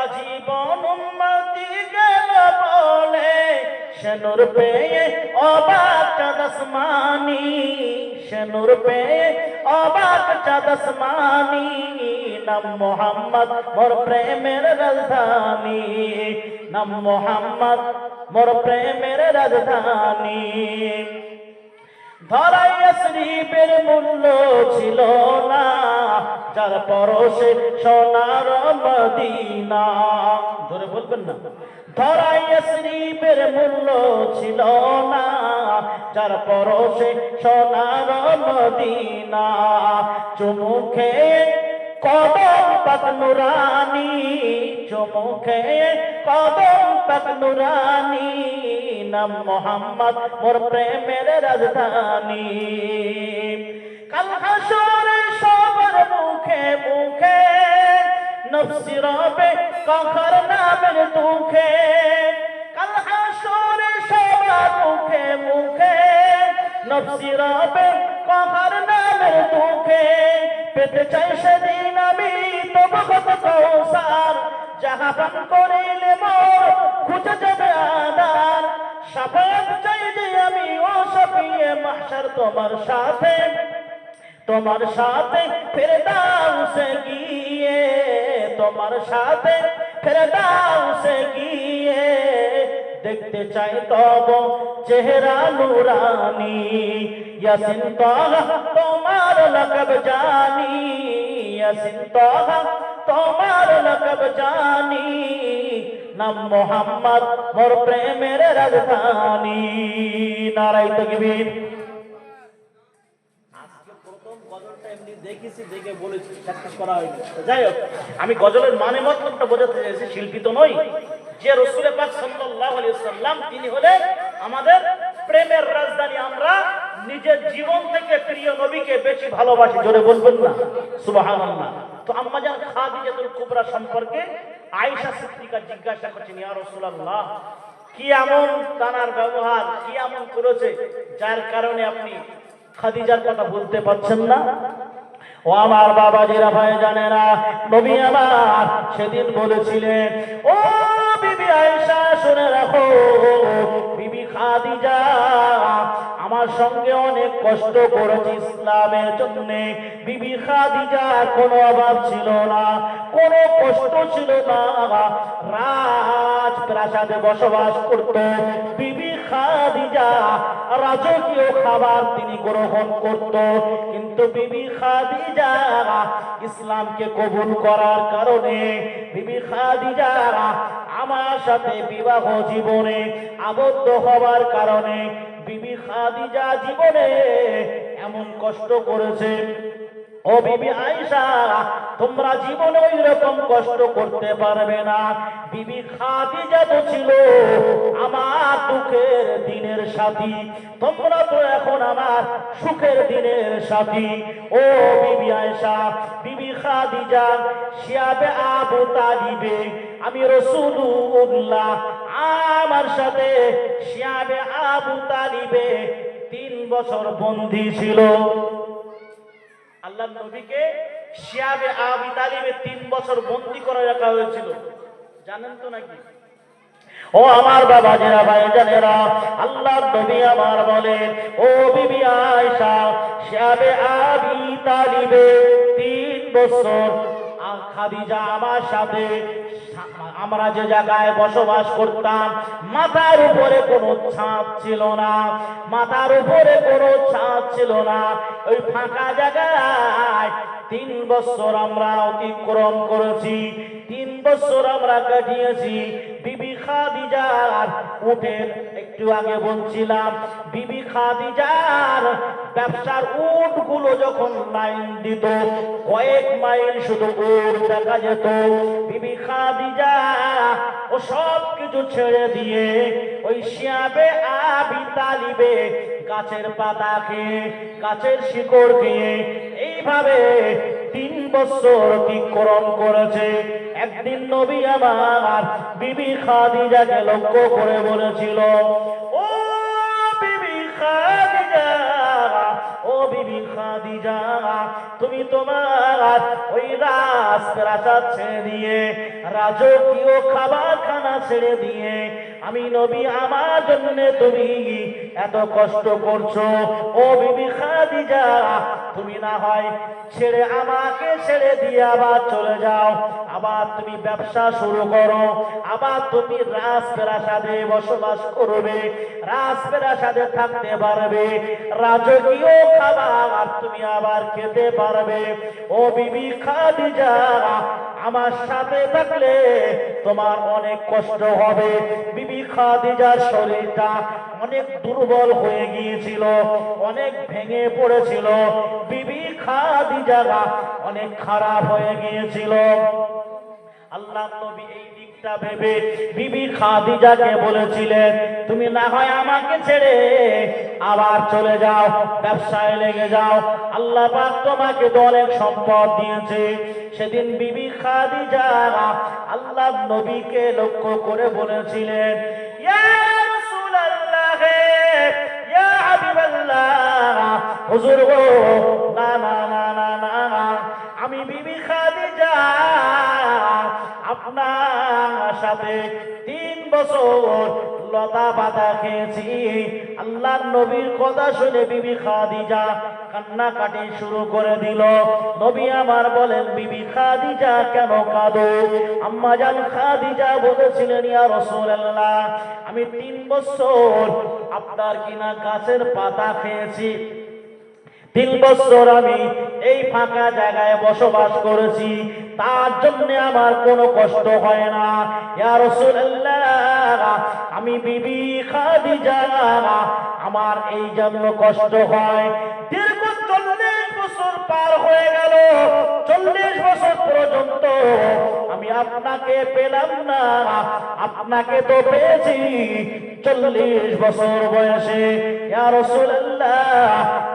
আজীবন উম্মতি গেল বলে, সেনুর পেয়ে অবাক চাঁদ আসমানি, সেনুর পেয়ে অবাক চাঁদ আসমানি, নাম মোহাম্মদ মোর প্রেমের রাজধানী, নাম মোহাম্মদ মোর প্রেমের রাজধানী। ধরাই শরীফের মূল্য ছিল না, যার পরশে সোনার মদিনা। ধরে বলবেন না। ধরাই শরীফের মূল্য ছিল না, যার পরশে সোনার মদিনা। চুমুখে কদম পাক নুরানি, চুমুখে কদম পাক নুরানি, নাম মোহাম্মদ মোর প্রেমের রাজধানী। কাল হাসরে সবার মুখে মুখে নফসি রবে কাহার নামের দুঃখে কাল হাসরে সবার মুখে মুখে নফসি রবে কাহার নামের দুঃখে পেতে চাই সেদিন আমি তবু কত কৌসার যাহা পান করিলে মোর খুঁজে যাবে আদার শাফাত চাই যে আমি ও শফিয়ে মাহশর তোমার সাথে ফেরদাউসে গিয়ে তোমার সাথে ফেরদাউসে গিয়ে দেখতে চাই তব চেহারা নুরানি ইয়াসিন তাহা তোমার লকব জানি ইয়াসিন তাহা তোমার লকব জানি নাম মোহাম্মদ মোর প্রেমের রাজধানী নারায়ে তাকবীর। দেখেছি দেখে বলেছি প্র্যাকটিস করা হয়নি। যাই হোক, আমি গজলের মানে মতলবটা বোঝাতে চাইছি, শিল্পী তো নই। যে রাসূল পাক সাল্লাল্লাহু আলাইহি ওয়াসাল্লাম তিনি হলেন আমাদের প্রেমের রাজধানী। আমরা নিজের জীবন থেকে প্রিয় নবীকে বেশি ভালোবাসি, জোরে বলবেন না সুবহানাল্লাহ। তো আম্মা জান খাদিজাতুল কুবরা সম্পর্কে আয়েশা সিদ্দিকা জিজ্ঞাসা করছেন, ইয়া রাসূলুল্লাহ, কি এমন তানার ব্যবহার, কি এমন করেছে যার কারণে আপনি খাদিজার কথা বলতে পারছেন না? ও আমার বাবাজিরা ভাইজানেরা, নবী আমার সেদিন বলেছিলেন, ও বিবি আয়েশা শুনে রাখো, বিবি খাদিজা আমার সঙ্গে অনেক কষ্ট করেছে ইসলামের জন্য। বিবি খাদিজার কোনো অভাব ছিল না, কোনো কষ্ট ছিল না। রাজপ্রাসাদে বসবাস করত বিবি খাদিজা, রাজকীয় খাবার তিনি গ্রহণ করত। কিন্তু বিবি খাদিজা ইসলামকে কবুল করার কারণে বিবি খাদিজা আমার সাথে বিবাহ জীবনে আবদ্ধ হওয়ার কারণে বিবি খাদিজা জীবনে এমন কষ্ট করেছে। ও বিবি আয়েশা, তোমরা জীবনে ওই রকম কষ্ট করতে পারবে না। বিবি খাদিজা তো ছিল আমার দুঃখের দিনের সাথী, তোমরা তো এখন আমার সুখের দিনের সাথী। ও বিবি আয়েশা, বিবি খাদিজা শিয়াবে আবু তালিবে, আমি রাসূলুল্লাহ আমার সাথে শিয়াবে আবু তালিবে 3 বছর বন্দী ছিল। আল্লাহর নবীকে শিয়াবে আবু তালিবে 3 বছর বন্দী করে রাখা হয়েছিল, জানেন তো নাকি? ও আমার বাবাজিরা ভাইজানেরা, আল্লাহর নবী আমার বলেন, ও বিবি আয়েশা, শিয়াবে আবু তালিবে 3 বছর খাদিজা আমার সাথে, আমরা যে জায়গায় বসবাস করতাম মাথার উপরে কোনো ছাদ ছিল না, মাথার উপরে কোনো ছাদ ছিল না। ওই ফাঁকা জায়গায় 3 বছর আমরা অতিক্রম করেছি, 3 বছর আমরা কাটিয়েছি। বিবি খাদিজার উটের, একটু আগে বলছিলাম, বিবি খাদিজার ব্যবসার উটগুলো যখন লাইন দিত, কয়েক মাইল শুধু উট দেখা যেত। বিবি খাদিজা ও সব কিছু ছেড়ে দিয়ে ওই শিয়াবে আবি তালিবে গাছের পাতা খেয়ে, গাছের শিকড় খেয়ে এইভাবে 3 বছর অতিক্রম করেছে। একদিন নবী আমার বিবি খাদিজাকে লক্ষ্য করে বলেছিল, ও বিবি খাদিজা, ও বিবি খাদিজা, তুমি তোমার ওই রাজপ্রাসাদ ছেড়ে দিয়ে, রাজকীয় খাবারখানা ছেড়ে দিয়ে আমি নবী আমার জন্য তুমি এত কষ্ট করছো। ও বিবি খাদিজা, তুমি না হয় ছেড়ে আমাকে ছেড়ে দিয়ে আবার চলে যাও, আবার তুমি ব্যবসা শুরু করো, আবার তুমি রাজপ্রাসাদে বসবাস করবে, রাজপ্রাসাদে থাকতে পারবে, রাজকীয় খাবার তুমি আবার খেতে পারবে। ও বিবি খাদিজা, আমার সাথে থাকলে তোমার অনেক কষ্ট হবে। বিবি খাদিজার শরীরটা অনেক দুর্বল হয়ে গিয়েছিল, অনেক ভেঙে পড়েছিল, বিবি খাদিজা অনেক খারাপ হয়ে গিয়েছিল। আল্লাহ নবী এই দিকটা ভেবে বিবি খাদিজাকে বলেছিলেন, তুমি না হয় আমাকে ছেড়ে আবার চলে যাও, ব্যবসায় লেগে যাও, আল্লাহ পাক তোমাকে তো অনেক সম্পদ দিয়েছে। সেদিন বিবি খাদিজা আল্লাহ নবীকে লক্ষ্য করে বলেছিলেন, ইয়া রাসূলুল্লাহ, ইয়া হাবিবাল্লাহ, হুজুর গো, না না না না না, আমি বিবি খাদিজা আপনার সাথে 3 বছর লতা পাতা খেয়েছি। আল্লাহ নবীর কথা শুনে বিবি খাদিজা কান্নাকাটি শুরু করে দিল। নবী আমার বলেন, বিবি খাদিজা কেন কাঁদো? আম্মা জান খাদিজা বলেছিলেন, ইয়া রাসূলুল্লাহ, আমি 3 বছর আপনার কিনা গাছের পাতা খেয়েছি, 3 বছর আমি এই ফাঁকা জায়গায় বসবাস করেছি, তার জন্য আমার কোনো কষ্ট হয় না। ইয়া রাসূলুল্লাহ, আমি বিবি খাদিজা আমার এই জন্য কষ্ট হয়। দীর্ঘ 40 বছর পার হয়ে গেল, 40 বছর পর্যন্ত আমি আপনাকে পেলাম না, আপনাকে তো পেয়েছি 40 বছর বয়সে। ইয়া রাসূলুল্লাহ,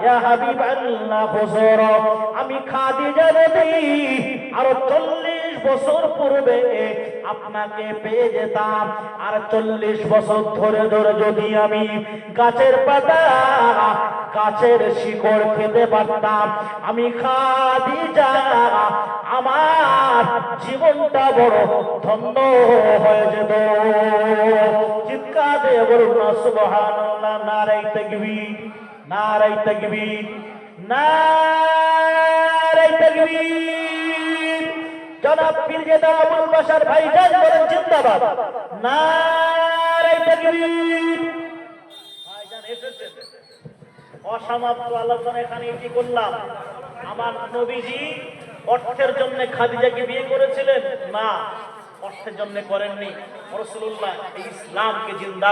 ইয়া হাবিবাল্লাহ, হুজুর, আমি খাদিজা নবী আরো 40 বছর পূর্বে আপনাকে পেয়ে যেতাম, আর 40 বছর ধরে ধরে যদি আমি গাছের পাতা, গাছের শিকড় খেতে পারতাম, আমি খাদিজা আমার জীবনটা বড় ধন্য হয়ে যেত। চিৎকার দিয়ে বলুন না সুবহানাল্লাহ, নারে তাকবীর, নারে তাকবীর, নারে তাকবীর। জনাব পীরজাদা আবুল বাশার ভাইজান বলেন জিন্দাবাদ, নারে তাকবীর। ভাইজান এসেছেন, অসমাপ্ত আলোচনা এখানে এটি করলাম। আমার নবীজি অর্থের জন্য খাদিজাকে বিয়ে করেছিলেন? না, অর্থের জন্য করেননি। রাসূলুল্লাহ এই ইসলামকে জিন্দা